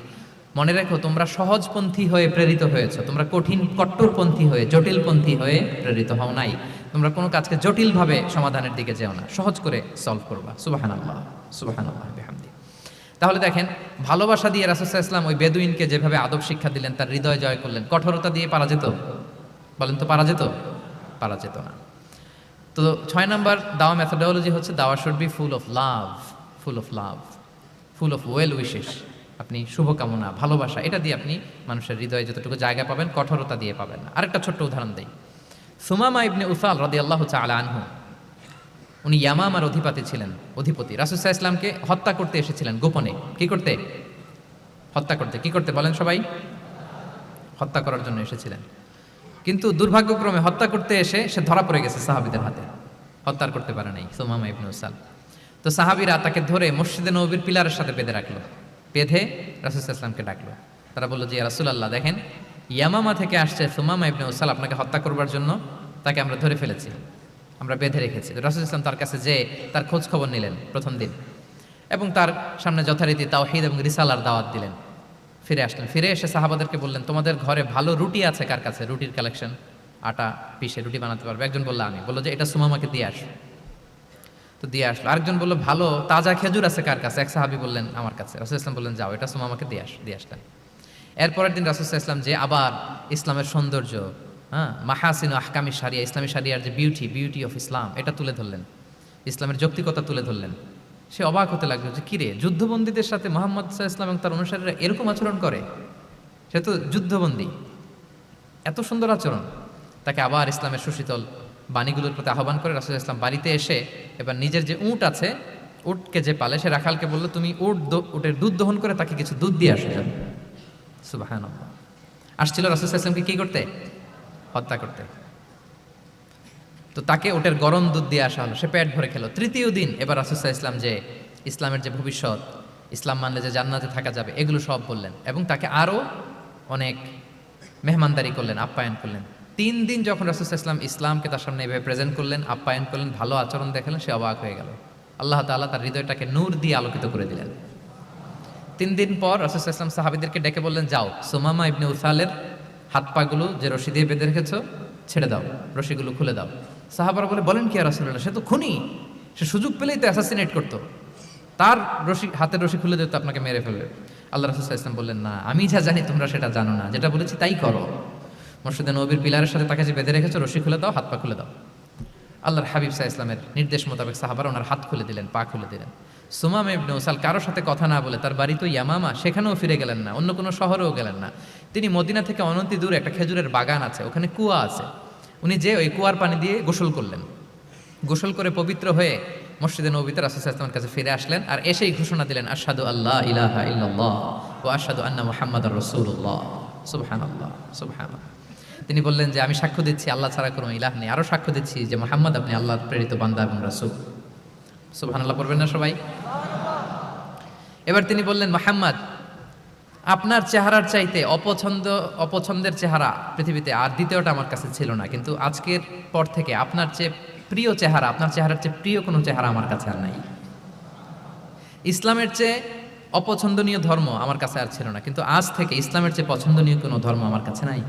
মনে রেখো তোমরা সহজপন্থী হয়ে প্রেরিত হয়েছো, তোমরা কঠিন কট্টরপন্থী হয়ে জটিলপন্থী হয়ে প্রেরিত হও নাই। তোমরা কোনো কাজকে জটিলভাবে সমাধানের দিকে যেও না, সহজ করে সলভ করবা। সুবহানাল্লাহ, সুবহানাল্লাহ বিহামদি। তাহলে দেখেন, ভালোবাসা দিয়ে রাসূল সাল্লাল্লাহু আলাইহি ওয়াসাল্লাম ওই বেদুইনকে যেভাবে আদব শিক্ষা দিলেন, তার হৃদয় জয় করলেন, কঠোরতা দিয়ে পারা যেত? বলেন তো পারা যেত? পারা যেত না। তো 6 নাম্বার দাওয়া মেথোডোলজি হচ্ছে দাওয়া should be full of love, full of love, full of well wishes. আপনি শুভকামনা, ভালোবাসা, এটা দিয়ে আপনি মানুষের হৃদয়ে যতটুকু জায়গা পাবেন, কঠোরতা দিয়ে পাবেন না। আরেকটা ছোট্ট উদাহরণ দেই। সুমামা ইবনে উসাল রাদিয়াল্লাহু তাআলা আনহু, উনি ইয়ামামার অধিপতি ছিলেন, অধিপতি। রাসূল সাল্লাল্লাহু আলাইহি ওয়াসাল্লামকে হত্যা করতে এসেছিলেন গোপনে। কি করতে? হত্যা করতে। কি করতে বলেন সবাই? হত্যা করার জন্য এসেছিলেন। কিন্তু দুর্ভাগ্যক্রমে হত্যা করতে এসে সে ধরা পড়ে গেছে সাহাবীদের হাতে, হত্যা করতে পারে নাই সুমামা ইবনে উসাল। তো সাহাবীরা তাকে ধরে মসজিদে নববীর পিলারের সাথে বেঁধে রাখলো, বেঁধে রাসূল সাল্লাল্লাহু আলাইহি ওয়াসাল্লামকে ডাকলো। তারা বলল যে ইয়া রাসূলুল্লাহ, দেখেন ইয়ামামা থেকে আসছে সুমামা ইবনে উসাল আপনাকে হত্যা করবার জন্য, তাকে আমরা ধরে ফেলেছি, আমরা বেঁধে রেখেছি। রাসূল সাল্লাল্লাহু আলাইহি ওয়াসাল্লাম তার কাছে যেয়ে তার খোঁজ খবর নিলেন প্রথম দিন, এবং তার সামনে যথারীতি তাওহীদ এবং রিসালার দাওয়াত দিলেন। ফিরে আসলেন, ফিরে এসে সাহাবাদেরকে বললেন, তোমাদের ঘরে ভালো রুটি আছে কার কাছে? রুটির কালেকশন, আটা পিষে রুটি বানাতে পারবে। একজন বলল আমি, বললো যে এটা সুমামাকে দিয়ে আস, তো দিয়ে আসলো। আরেকজন বললো ভালো তাজা খেজুর আছে কার কাছে? এক সাহাবী বললেন আমার কাছে। রাসূল সাল্লাল্লাহু আলাইহি ওয়াসাল্লাম বললেন যাও, এটা সুমামাকে দিয়ে আসলেন। এরপরের দিন রাসূল সাল্লাল্লাহু আলাইহি ওয়াসাল্লাম যে আবার ইসলামের সৌন্দর্য, মাহাসিন আহকামি শারিয়া, ইসলামী শারিয়ার যে বিউটি অফ ইসলাম, এটা তুলে ধরলেন, ইসলামের যৌক্তিকতা তুলে ধরলেন। সে অবাক হতে লাগলো যে কিরে, যুদ্ধবন্দীদের সাথে মুহাম্মদ সাল্লাল্লাহু আলাইহি ওয়াসাল্লাম এবং তার অনুসারীরা এরকম আচরণ করে? সে তো যুদ্ধবন্দী, এত সুন্দর আচরণ। তাকে আবার ইসলামের সুশীতল বাণীগুলোর প্রতি আহ্বান করে রাসূল সাল্লাল্লাহু আলাইহি ওয়াসাল্লাম বাড়িতে এসে এবার নিজের যে উট আছে, উটকে যে পালে, সে রাখালকে বলল তুমি উটের দুধ দহন করে তাকে কিছু দুধ দিয়ে আসো। সুবহানাল্লাহ। আসছিল রাসূল সাল্লাল্লাহু আলাইহি ওয়াসাল্লামকে কি করতে? হত্যা করতে। তো তাকে উটের গরম দুধ দিয়ে আসা হলো, সে পেট ভরে খেলো। তৃতীয় দিন এবার রাসূল সাল্লাল্লাহু আলাইহি ওয়াসাল্লাম যে ইসলামের যে ভবিষ্যৎ, ইসলাম মানলে যে জান্নাতে থাকা যাবে, এগুলো সব বললেন, এবং তাকে আরও অনেক মেহমানদারি করলেন, আপ্যায়ন করলেন। 3 দিন যখন রাসূল সাল্লাল্লাহু আলাইহি ওয়াসাল্লাম ইসলামকে তার সামনে এভাবে প্রেজেন্ট করলেন, আপ্যায়ন করলেন, ভালো আচরণ দেখালেন, সে অবাক হয়ে গেল। আল্লাহ তাআলা তার হৃদয়টাকে নূর দিয়ে আলোকিত করে দিলেন। 3 দিন পর রাসূল সাল্লাল্লাহু আলাইহি ওয়াসাল্লাম সাহাবীদেরকে ডেকে বললেন, যাও সুমামা ইবনে উসালের হাত পাগুলো যে রশি দিয়ে বেঁধে রেখেছো ছেড়ে দাও, রশিগুলো খুলে দাও। সাহাবারা বলেন কি ইয়া রাসূলুল্লাহ, সে তো খুনি, সে সুযোগ পেলেই তো অ্যাসাসিনেট করতো, তার হাতের রশি খুলে দিতে আপনাকে মেরে ফেলবে। আল্লাহ রাসূল সাল্লাল্লাহু আলাইহি ওয়াসাল্লাম বললেন, না, আমি যা জানি তোমরা সেটা জানো না, যেটা বলেছি তাই করো। মসজিদে নববীর পিলারের সাথে তাকে যে বেঁধে রেখেছো, রশি খুলে দাও, হাত পা খুলে দাও। আল্লাহর হাবিব সাল্লাল্লাহু আলাইহি ওয়াসাল্লামের নির্দেশ মোতাবেক সাহাবারা ওনার হাত খুলে দিলেন, পা খুলে দিলেন। সুমামা ইবনে উসাল কারোর সাথে কথা না বলে, তার বাড়ি তো ইয়ামামা, সেখানেও ফিরে গেলেন না, অন্য কোনো শহরেও গেলেন না। তিনি মদিনা থেকে অনতি দূরে একটা খেজুরের বাগান আছে, ওখানে কুয়া আছে, উনি যে ওই কুয়ার পানি দিয়ে গোসল করলেন। গোসল করে পবিত্র হয়ে মসজিদে নববীতে রাসূল সাল্লাল্লাহু আলাইহি ওয়াসাল্লামের কাছে ফিরে আসলেন, আর এসেই ঘোষণা দিলেন, আশহাদু আল্লা ইলাহা ইল্লাল্লাহ ওয়া আশহাদু আন্না মুহাম্মাদার রাসূলুল্লাহ। সুবহানাল্লাহ, সুবহানাল্লাহ। তিনি বললেন যে আমি সাক্ষ্য দিচ্ছি আল্লাহ ছাড়া কোনো ইলাহ নেই, আরও সাক্ষ্য দিচ্ছি যে মুহাম্মদ আপনি আল্লাহর প্রেরিত বান্দা এবং রাসূল। সুবহানাল্লাহ পড়বেন না সবাই? এবার তিনি বললেন, মুহাম্মদ আপনার চেহারার চাইতে অপছন্দের চেহারা পৃথিবীতে আর দ্বিতীয়টা আমার কাছে ছিল না, কিন্তু আজকের পর থেকে আপনার চেয়ে প্রিয় চেহারা, আপনার চেহারার চেয়ে প্রিয় কোনো চেহারা আমার কাছে আর নাই। ইসলামের চেয়ে অপছন্দনীয় ধর্ম আমার কাছে আর ছিল না, কিন্তু আজ থেকে ইসলামের চেয়ে পছন্দনীয় কোনো ধর্ম আমার কাছে নাই।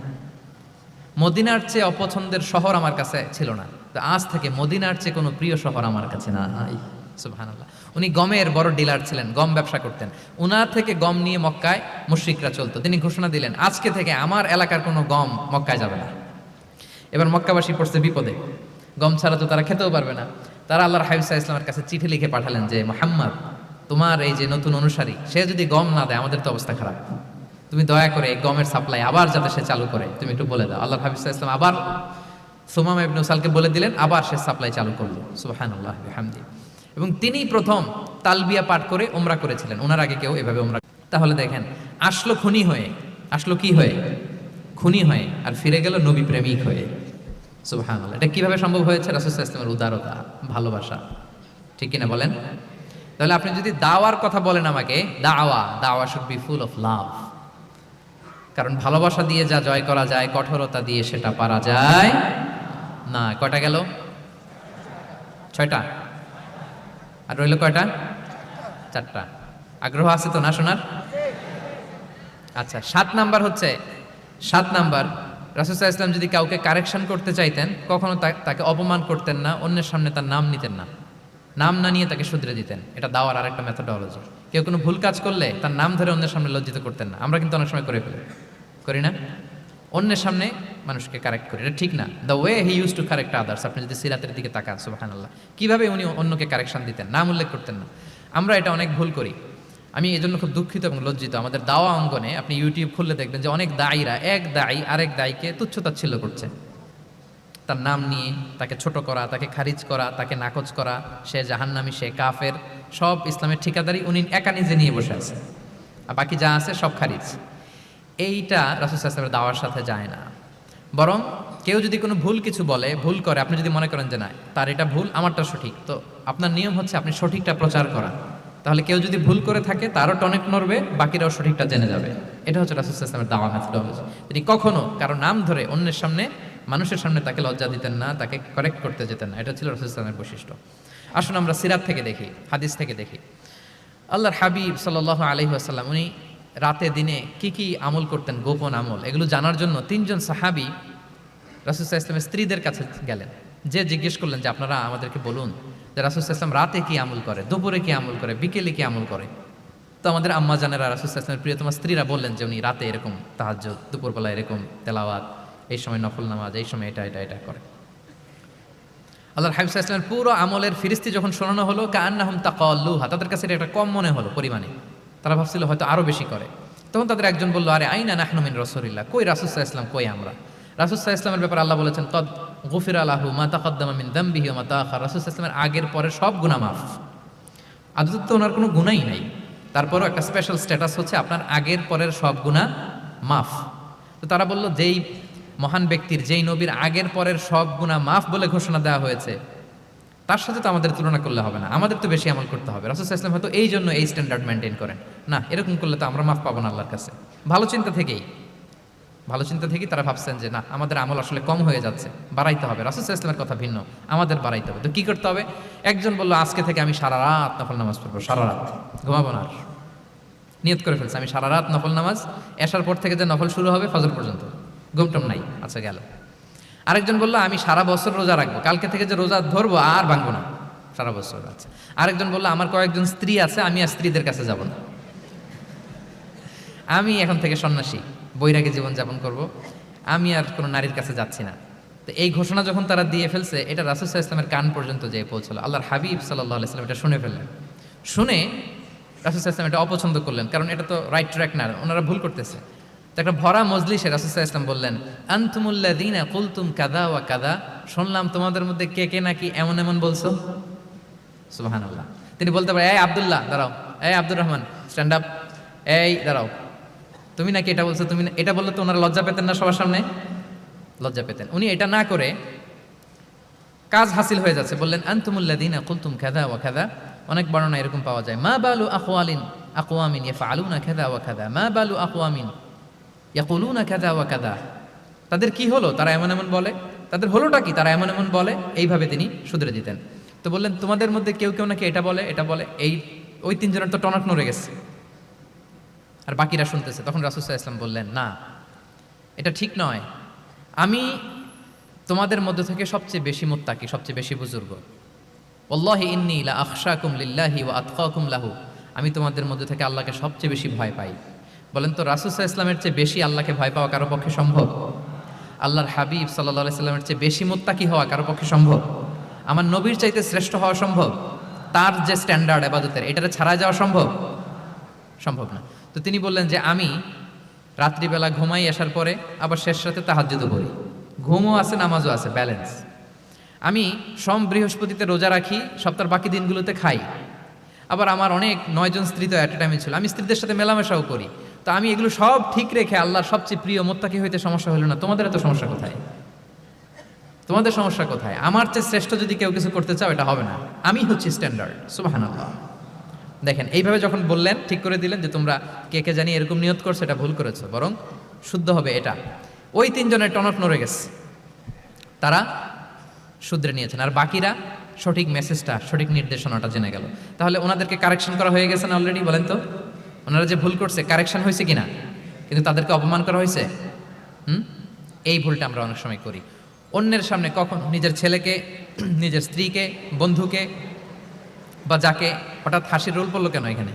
মদিনার চেয়ে অপছন্দের শহর আমার কাছে ছিল না, তো আজ থেকে মদিনার চেয়ে কোনো প্রিয় শহর আমার কাছে নাই। সুবহানাল্লাহ। উনি গমের বড় ডিলার ছিলেন, গম ব্যবসা করতেন। উনার থেকে গম নিয়ে মক্কায় মুশরিকরা চলতো। তিনি ঘোষণা দিলেন, আজকে থেকে আমার এলাকার কোনো গম মক্কায় যাবে না। এবার মক্কাবাসী পড়ছে বিপদে, গম ছাড়া তো তারা খেতেও পারবে না। তারা আল্লাহর হাবিব সাল্লাল্লাহু আলাইহি ওয়াসাল্লামের কাছে চিঠি লিখে পাঠালেন যে, মুহাম্মদ, তোমার এই যে নতুন অনুসারী, সে যদি গম না দেয় আমাদের তো অবস্থা খারাপ। তুমি দয়া করে এই গমের সাপ্লাই আবার যাতে সে চালু করে তুমি একটু বলে দাও। আল্লাহর হাবিব সাল্লাল্লাহু আলাইহি ওয়াসাল্লাম আবার সুমামা ইবনে উসালকে বলে দিলেন, আবার সে সাপ্লাই চালু করলো। সুবহানাল্লাহ বিহামদি। এবং তিনি প্রথম তালবিয়া পাঠ করে উমরা করেছিলেন, ওনার আগে কেউ এভাবে উমরা। তাহলে দেখেন, আসলো খুনি হয়ে, আসলো কি হয়ে? খুনি হয়ে, আর ফিরে গেল নবী প্রেমিক হয়ে। সুবহানাল্লাহ। এটা কিভাবে সম্ভব হয়েছে? রাসূল সাল্লাল্লাহু আলাইহি ওয়াসাল্লামের উদারতা, ভালোবাসা। ঠিক কিনা বলেন? তাহলে আপনি যদি দাওয়ার কথা বলেন আমাকে, দাওয়া should be full of love. কারণ ভালোবাসা দিয়ে যা জয় করা যায়, কঠোরতা দিয়ে সেটা পারা যায় না। কয়টা গেল? 6টা। আর রইল কয়টা? 4টা। আগ্রহ আছে তো না শোনার? আচ্ছা, 7 নাম্বার হচ্ছে, 7 নাম্বার, রাসূল সাল্লাল্লাহু আলাইহি ওয়াসাল্লাম যদি কাউকে কারেকশন করতে চাইতেন, কখনো তাকে অপমান করতেন না, অন্যের সামনে তার নাম নিতেন না, নাম না নিয়ে তাকে শুধরে দিতেন। এটা দাওয়ার আরেকটা মেথোডোলজি। কেউ কোনো ভুল কাজ করলে তার নাম ধরে অন্যের সামনে লজ্জিত করতেন না। আমরা কিন্তু অনেক সময় করে ফেলি, করি না? অন্যের সামনে মানুষকে কারেক্ট করি, এটা ঠিক না। The way he use to correct others, আপনি যদি সিরাতের দিকে তাকান, সুবহানাল্লাহ, কিভাবে উনি অন্যকে কারেকশন দিতেন, নাম উল্লেখ করতেন না। আমরা এটা অনেক ভুল করি। আমি এজন্য খুব দুঃখিত এবং লজ্জিত। আমাদের দাওয়া অঙ্গনে আপনি ইউটিউব খুললে দেখবেন যে অনেক দায়ীরা, এক দায়ী আরেক দায়ীকে তুচ্ছতাচ্ছিল্য করছে, তার নাম নিয়ে তাকে ছোট করা, তাকে খারিজ করা, তাকে নাকচ করা, সে জাহান্নামী, সে কাফের, সব ইসলামের ঠিকাদারি উনি একা নিজে নিয়ে বসে আছে, আর বাকি যা আছে সব খারিজ। এইটা রাসূল সাল্লাল্লাহু আলাইহি ওয়াসাল্লামের দাওয়ার সাথে যায় না। বরং কেউ যদি কোনো ভুল কিছু বলে, ভুল করে, আপনি যদি মনে করেন যে না তার এটা ভুল, আমারটা সঠিক, তো আপনার নিয়ম হচ্ছে আপনি সঠিকটা প্রচার করা। তাহলে কেউ যদি ভুল করে থাকে তারও টনক নড়বে, বাকিরাও সঠিকটা জেনে যাবে। এটা হচ্ছে রাসূল সাল্লাল্লাহু আলাইহি ওয়াসাল্লামের দাওয়া মেথোডোলজি। তিনি কখনো কারো নাম ধরে অন্যের সামনে, মানুষের সামনে তাকে লজ্জা দিতেন না, তাকে কারেক্ট করতে যেতেন না। এটা ছিল রাসূল সাল্লাল্লাহু আলাইহি ওয়াসাল্লামের বৈশিষ্ট্য। আসুন আমরা সিরাত থেকে দেখি, হাদিস থেকে দেখি। আল্লাহর হাবিব সাল্লাল্লাহু আলাইহি ওয়াসাল্লাম উনি রাতে দিনে কি কি আমল করতেন, গোপন আমল, এগুলো জানার জন্য 3 জন সাহাবী রাসূল সাল্লাল্লাহু আলাইহি ওয়াসাল্লামের স্ত্রীদের কাছে গেলেন। যে জিজ্ঞেস করলেন যে আপনারা আমাদেরকে বলুন যে রাসূল সাল্লাল্লাহু আলাইহি ওয়াসাল্লাম রাতে কি আমল করে, দুপুরে কি আমল করে, বিকেলে কি আমল করে। তো আমাদের আম্মা জানেরা, রাসূল সাল্লাল্লাহু আলাইহি ওয়াসাল্লামের প্রিয়তমা স্ত্রীরা বললেন যে উনি রাতে এরকম তাহাজ্জুদ, দুপুরবেলা এরকম তেলাওয়াত, এই সময় নফল নামাজ, এই সময় এটা এটা এটা করে। আল্লাহর হাবিব সাল্লাল্লাহু আলাইহি ওয়াসাল্লামের পুরো আমলের ফিরিস্তি যখন শোনানো হলো, কাআন্নাহুম তাকাল্লুহা, তাদের কাছে এটা কম মনে হলো পরিমাণে। তারা ভাবছিল হয়তো আরো বেশি করে। তখন তাদের একজন বলল, আরে আইনা নাহনু মিন রাসূলিল্লাহ, কই রাসূল সাল্লাল্লাহু আলাইহি ওয়াসাল্লাম, কই আমরা। রাসূল সাল্লাল্লাহু আলাইহি ওয়াসাল্লামের ব্যাপারে আল্লাহ বলেছেন, কদ গুফিরা লাহু মা তাকাদ্দামা মিন যামবিহি ওয়া মা তাআখার, রাসূল সাল্লাল্লাহু আলাইহি ওয়াসাল্লামের আগের পরের সব গুনাহ মাফ। আদতে তো ওনার কোনো গুনাহই নাই, তারপরও একটা স্পেশাল স্ট্যাটাস হচ্ছে আপনার আগের পরের সব গুনাহ মাফ। তো তারা বলল, যেই মহান ব্যক্তির, যেই নবীর আগের পরের সব গুনাহ মাফ বলে ঘোষণা দেওয়া হয়েছে, তার সাথে তো আমাদের তুলনা করলে হবে না, আমাদের তো বেশি আমল করতে হবে। রাসূল সাল্লাল্লাহু আলাইহি ওয়াসাল্লাম হয়তো এই জন্য এই স্ট্যান্ডার্ড মেনটেন করেন না, এরকম করলে তো আমরা মাফ পাবো না আল্লাহর কাছে। ভালো চিন্তা থেকেই তারা ভাবছেন যে না, আমাদের আমল আসলে কম হয়ে যাচ্ছে, বাড়াইতে হবে। রাসূল সাল্লাল্লাহু আলাইহি ওয়াসাল্লামের কথা ভিন্ন, আমাদের বাড়াইতে হবে। তো কি করতে হবে? একজন বলল, আজকে থেকে আমি সারা রাত নফল নামাজ পড়বো, সারা রাত ঘুমাবো না। নিয়ত করে ফেলছে, আমি সারা রাত নফল নামাজ, এশার পর থেকে যে নফল শুরু হবে ফজর পর্যন্ত, ঘুমটম নাই। আচ্ছা, গেল। আরেকজন বলল, আমি সারা বছর রোজা রাখবো, কালকে থেকে যে রোজা ধরবো আর ভাঙবো না, সারা বছর। আচ্ছা। আরেকজন বলল, আমার কয়েকজন স্ত্রী আছে, আমি আর স্ত্রীদের কাছে যাব না, আমি এখন থেকে সন্ন্যাসী, বৈরাগী জীবন যাপন করব, আমি আর কোনো নারীর কাছে যাচ্ছি না। তো এই ঘোষণা যখন তারা দিয়ে ফেলছে, এটা রাসূল সাল্লাল্লাহু আলাইহি ওয়াসাল্লামের কান পর্যন্ত যেয়ে পৌঁছলো। আল্লাহর হাবিব সাল্লাল্লাহু আলাইহি ওয়াসাল্লাম এটা শুনে ফেললেন। শুনে রাসূল সাল্লাল্লাহু আলাইহি ওয়াসাল্লাম এটা অপছন্দ করলেন, কারণ এটা তো রাইট ট্র্যাক না, ওনারা ভুল করতেছে। তো একটা ভরা মজলিসে রাসূল সাল্লাল্লাহু আলাইহি ওয়াসাল্লাম বললেন, আনতুমুল্লাযীনা কুলতুম কাযা ওয়া কাযা, শুনলাম তোমাদের মধ্যে কে কে নাকি এমন এমন বলছো। সুবহানাল্লাহ। তিনি বলতে পারেন, এই আব্দুল্লাহ দাঁড়াও, এই আব্দুর রহমান স্ট্যান্ড আপ, এই দাঁড়াও, তুমি নাকি এটা বলছো, তুমি এটা বললে তো ওনারা লজ্জা পেতেন না, সবার সামনে লজ্জা পেতেন। উনি এটা না করে কাজ হাসিল হয়ে যাচ্ছে, বললেন আনতুমুল্লাযীনা কুলতুম কাযা ওয়া কাযা। অনেক বর্ণনা এরকম পাওয়া যায়, মা বালু আকওয়ামিন ইয়াফআলুনা কাযা ওয়া কাযা, মা বালু আকওয়ামিন ইয়াকুলুনা কাযা ওয়া কাযা। তাদের কি হলো, তারা এমন এমন বলে, তাদের হলোটা কি, তারা এমন এমন বলে। এইভাবে তিনি শুধরে দিতেন। তো বললেন, তোমাদের মধ্যে কেউ কেউ নাকি এটা বলে, এটা বলে। ওই 3 জনের তো টনক নড়ে গেছে, আর বাকিরা শুনতেছে। তখন রাসূল সাল্লাল্লাহু আলাইহি ওয়াসাল্লাম বললেন, না, এটা ঠিক নয়। আমি তোমাদের মধ্য থেকে সবচেয়ে বেশি মুত্তাকি, সবচেয়ে বেশি বুজুর্গ। ওয়াল্লাহি ইন্নী লা আখশাকুম লিল্লাহি ওয়া আতকাকুম লাহু, আমি তোমাদের মধ্যে থেকে আল্লাহকে সবচেয়ে বেশি ভয় পাই। বলেন তো, রাসূল সাল্লাল্লাহু আলাইহি ওয়াসাল্লামের চেয়ে বেশি আল্লাহকে ভয় পাওয়া কারো পক্ষে সম্ভব? আল্লাহর হাবিব সাল্লাল্লাহু আলাইহি ওয়াসাল্লামের চেয়ে বেশি মুত্তাকি হওয়া কারো পক্ষে সম্ভব? আমার নবীর চাইতে শ্রেষ্ঠ হওয়া সম্ভব? তার যে স্ট্যান্ডার্ড ইবাদতের, এটারে ছাড়া যাওয়া সম্ভব? সম্ভব না। তো তিনি বললেন যে আমি রাত্রিবেলা ঘুমাই আসার পরে আবার শেষ রাতে তাহাজ্জুদও করি, ঘুমও আছে নামাজও আছে, ব্যালেন্স। আমি সোম বৃহস্পতিতে রোজা রাখি, সপ্তাহের বাকি দিনগুলোতে খাই। আবার আমার অনেক 9 জন স্ত্রী তো অ্যাট এ টাইমে ছিল, আমি স্ত্রীদের সাথে মেলামেশাও করি। তো আমি এগুলো সব ঠিক রেখে আল্লাহর সবচেয়ে প্রিয় মুত্তাকি হইতে সমস্যা হলো না। তোমাদের এত সমস্যা কোথায়? তোমাদের সমস্যা কোথায়? আমার চেয়ে শ্রেষ্ঠ যদি কেউ কিছু করতে চাও, এটা হবে না। আমি হচ্ছি স্ট্যান্ডার্ড। সুবহানাল্লাহ। দেখেন, এইভাবে যখন বললেন, ঠিক করে দিলেন যে তোমরা কে কে জানি এরকম নিয়ত করছো, এটা ভুল করেছো, বরং শুদ্ধ হবে এটা। ওই 3 জনের টনক নড়ে গেছে, তারা শুধরে নিয়েছেন, আর বাকিরা সঠিক মেসেজটা, সঠিক নির্দেশনাটা জেনে গেল। তাহলে ওনাদেরকে কারেকশন করা হয়ে গেছে না অলরেডি? বলেন তো, ওনারা যে ভুল করছে কারেকশন হয়েছে কিনা? কিন্তু তাদেরকে অপমান করা হয়েছে। এই ভুলটা আমরা অনেক সময় করি। অন্যের সামনে কখন নিজের ছেলেকে, নিজের স্ত্রীকে, বন্ধুকে বা যাকে, হঠাৎ হাসির রোল পড়লো কেন এখানে?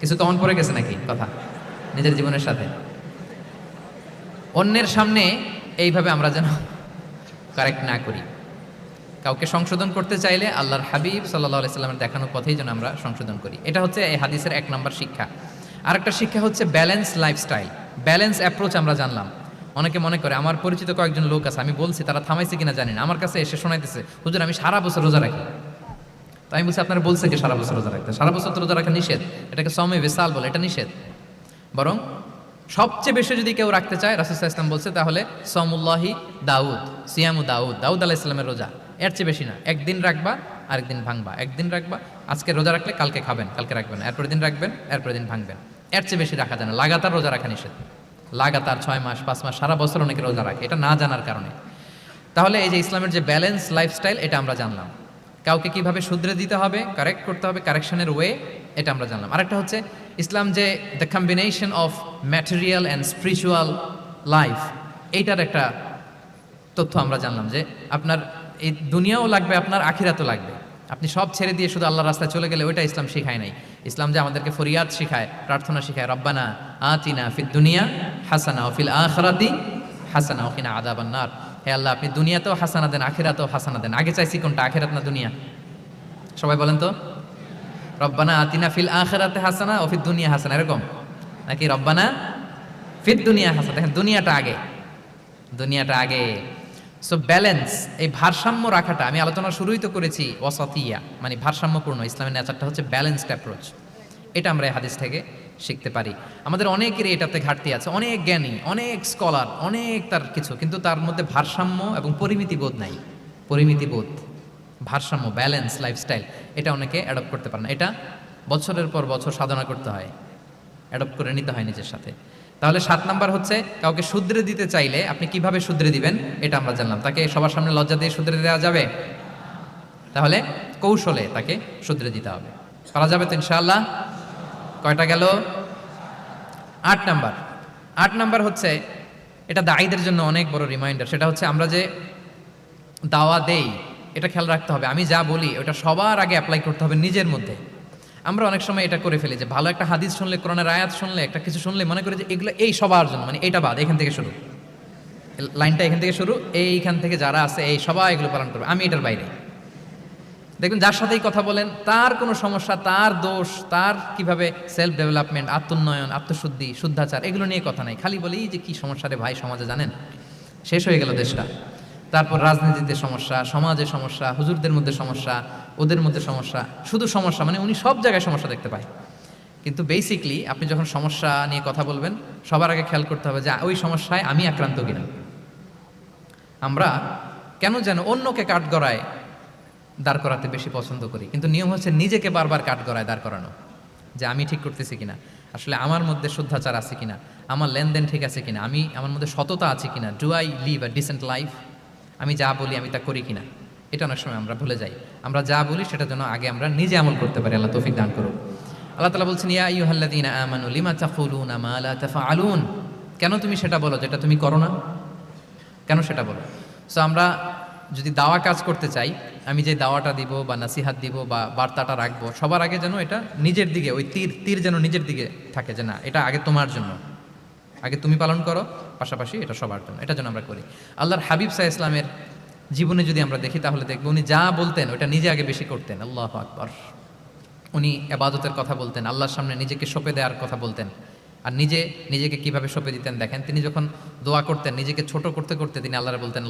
কিছু কমন পড়ে গেছে নাকি কথা নিজের জীবনের সাথে? অন্যের সামনে এইভাবে আমরা যেন কারেক্ট না করি। কাউকে সংশোধন করতে চাইলে আল্লাহর হাবিব সাল্লাল্লাহু আলাইহি সাল্লামের দেখানো পথেই যেন আমরা সংশোধন করি। এটা হচ্ছে এই হাদিসের 1 নম্বর শিক্ষা। আরেকটা শিক্ষা হচ্ছে ব্যালেন্স লাইফস্টাইল, ব্যালেন্স অ্যাপ্রোচ আমরা জানলাম। অনেকে মনে করে, আমার পরিচিত কয়েকজন লোক আছে, আমি বলছি, তারা থামাইছে কিনা জানি না, আমার কাছে এসে শোনাইতেছে, হুজুর আমি সারা বছর রোজা রাখি। তো আমি বলছি, আপনারা বলছে কি সারা বছর রোজা রাখতে? সারা বছর তো রোজা রাখা নিষেধ, এটাকে সওমে বিসাল বলে, এটা নিষেধ। বরং সবচেয়ে বেশি যদি কেউ রাখতে চায়, রাসূল সাল্লাল্লাহু আলাইহি ওয়াসাল্লাম বলছে, তাহলে সওমুল্লাহি দাউদ, সিয়ামু দাউদ, দাউদ আলাইহিস সালামের রোজা, এর চেয়ে বেশি না। একদিন রাখবা, আরেকদিন ভাঙবা, একদিন রাখবা, আজকে রোজা রাখলে কালকে খাবেন, কালকে রাখবেন না, এরপরের দিন রাখবেন, এরপরের দিন ভাঙবেন। এর চেয়ে বেশি রাখা যায় না। লাগাতার রোজা রাখা নিষেধ। লাগাতার 6 মাস, 5 মাস, সারা বছর অনেকে রোজা রাখে, এটা না জানার কারণে। তাহলে এই যে ইসলামের যে ব্যালেন্স লাইফস্টাইল, এটা আমরা জানলাম। কাউকে কিভাবে শুধরে দিতে হবে, কারেক্ট করতে হবে, কারেকশনের ওয়ে, এটা আমরা জানলাম। আরেকটা হচ্ছে ইসলাম যে the combination of material and spiritual life, এইটার একটা তথ্য আমরা জানলাম যে আপনার এই দুনিয়াও লাগবে, আপনার আখিরাতও লাগবে। আপনি সব ছেড়ে দিয়ে শুধু আল্লাহর রাস্তায় চলে গেলে ওইটা ইসলাম শিখায় নাই। ইসলাম যে আমাদেরকে ফরিয়াদ শিখায়, প্রার্থনা শিখায়, রব্বানা আতিনা ফিদ দুনিয়া হাসানা ওয়া ফিল আখিরাতি হাসানা ওয়া কিনা আযাবান নার। হে আল্লাহ, আপনি দুনিয়াতেও হাসানা দেন, আখিরাতেও হাসানা দেন। আগে চাইছি কোনটা, আখিরাত না দুনিয়া? সবাই বলেন তো, রব্বানা আতিনা ফিল আখিরাতি হাসানা ওয়া ফিদ দুনিয়া হাসানা, এরকম নাকি রব্বানা ফিদ দুনিয়া হাসানা? দেখেন, দুনিয়াটা আগে, দুনিয়াটা আগে। সো ব্যালেন্স, এই ভারসাম্য রাখাটা, আমি আলোচনা শুরুই তো করেছি ওয়াসাতিয়া, মানে ভারসাম্যপূর্ণ। ইসলামের নেচারটা হচ্ছে ব্যালেন্সড অ্যাপ্রোচ। এটা আমরা এই হাদিস থেকে শিখতে পারি। আমাদের অনেকেরই এটাতে ঘাটতি আছে, অনেক জ্ঞানী, অনেক স্কলার, অনেক তার কিছু, কিন্তু তার মধ্যে ভারসাম্য এবং পরিমিতি বোধ নাই। পরিমিতি বোধ, ভারসাম্য, ব্যালেন্স লাইফস্টাইল, এটা অনেকে অ্যাডপ্ট করতে পারে না। এটা বছরের পর বছর সাধনা করতে হয়, অ্যাডপ্ট করে নিতে হয় নিজের সাথে। তাহলে 7 নাম্বার হচ্ছে, কাউকে শুধরে দিতে চাইলে আপনি কিভাবে শুধরে দিবেন, এটা আমরা জানলাম। তাকে সবার সামনে লজ্জা দিয়ে শুধরে দেওয়া যাবে? তাহলে কৌশলে তাকে শুধরে দিতে হবে। পারা যাবে তো ইনশাআল্লাহ? কয়টা গেল? 8 নাম্বার। 8 নাম্বার হচ্ছে, এটা দায়ীদের জন্য অনেক বড় রিমাইন্ডার। সেটা হচ্ছে, আমরা যে দাওয়া দেই, এটা খেয়াল রাখতে হবে। আমি যা বলি ওটা সবার আগে অ্যাপ্লাই করতে হবে নিজের মধ্যে। আমরা অনেক সময় এটা করে ফেলি যে ভালো একটা হাদিস শুনলে, কোরআনের আয়াত শুনলে, একটা কিছু শুনলে মনে করি যে এগুলো এই সবার জন্য, মানে এটা বাদ, এখান থেকে শুরু, লাইনটা এখান থেকে শুরু, এইখান থেকে যারা আছে এই সবাই এগুলো পালন করবে, আমি এটার বাইরে। দেখবেন যার সাথেই কথা বলেন তার কোনো সমস্যা, তার দোষ, তার কিভাবে সেলফ ডেভেলপমেন্ট, আত্মোন্নয়ন, আত্মশুদ্ধি, শুদ্ধাচার, এগুলো নিয়ে কথা নাই। খালি বলেই যে কি সমস্যা রে ভাই সমাজে, জানেন শেষ হয়ে গেল দেশটা। তারপর রাজনীতিতে সমস্যা, সমাজে সমস্যা, হুজুরদের মধ্যে সমস্যা, ওদের মধ্যে সমস্যা, শুধু সমস্যা, মানে উনি সব জায়গায় সমস্যা দেখতে পায়। কিন্তু বেসিকলি আপনি যখন সমস্যা নিয়ে কথা বলবেন, সবার আগে খেয়াল করতে হবে যে ওই সমস্যায় আমি আক্রান্ত কিনা। আমরা কেন যেন অন্যকে কাঠগড়ায় দাঁড় করাতে বেশি পছন্দ করি, কিন্তু নিয়ম হচ্ছে নিজেকে বারবার কাঠগড়ায় দাঁড় করানো, যে আমি ঠিক করতেছি কিনা, আসলে আমার মধ্যে শুদ্ধাচার আছে কিনা, আমার লেনদেন ঠিক আছে কিনা, আমি আমার মধ্যে সততা আছে কিনা, do I live a decent life, আমি যা বলি আমি তা করি কিনা। এটা অনেক সময় আমরা ভুলে যাই। আমরা যা বলি সেটা যেন আগে আমরা নিজে আমল করতে পারি। আল্লাহ তৌফিক দান করুন। আল্লাহ তাআলা বলছেন, ইয়া আইয়ুহাল্লাযীনা আমানু লিমা তাকুলুনা মা লা তাফআলুন, কেন তুমি সেটা বলো যেটা তুমি করো না? কেন সেটা বলো? সো আমরা যদি দাওয়া কাজ করতে চাই, আমি যে দাওয়াটা দিব বা নাসিহাত দিব বা বার্তাটা রাখবো, সবার আগে যেন এটা নিজের দিকে, ওই তীর যেন নিজের দিকে থাকে, যে না এটা আগে তোমার জন্য, আগে তুমি পালন করো, পাশাপাশি এটা সবার জন্য, এটা যেন আমরা করি। আল্লাহর হাবিব সাল্লাল্লাহু আলাইহি ইসলামের জীবনে যদি আমরা দেখি তাহলে দেখবো উনি যা বলতেন ওটা নিজে আগে বেশি করতেন। আল্লাহু আকবার। উনি ইবাদতের কথা বলতেন, আল্লাহর সামনে নিজেকে সঁপে দেওয়ার কথা বলতেন, আর নিজেকে কিভাবে সঁপে দিতেন দেখেন। তিনি যখন দোয়া করতেন নিজেকে ছোট করতে করতে তিনি আল্লাহরে বলতেন,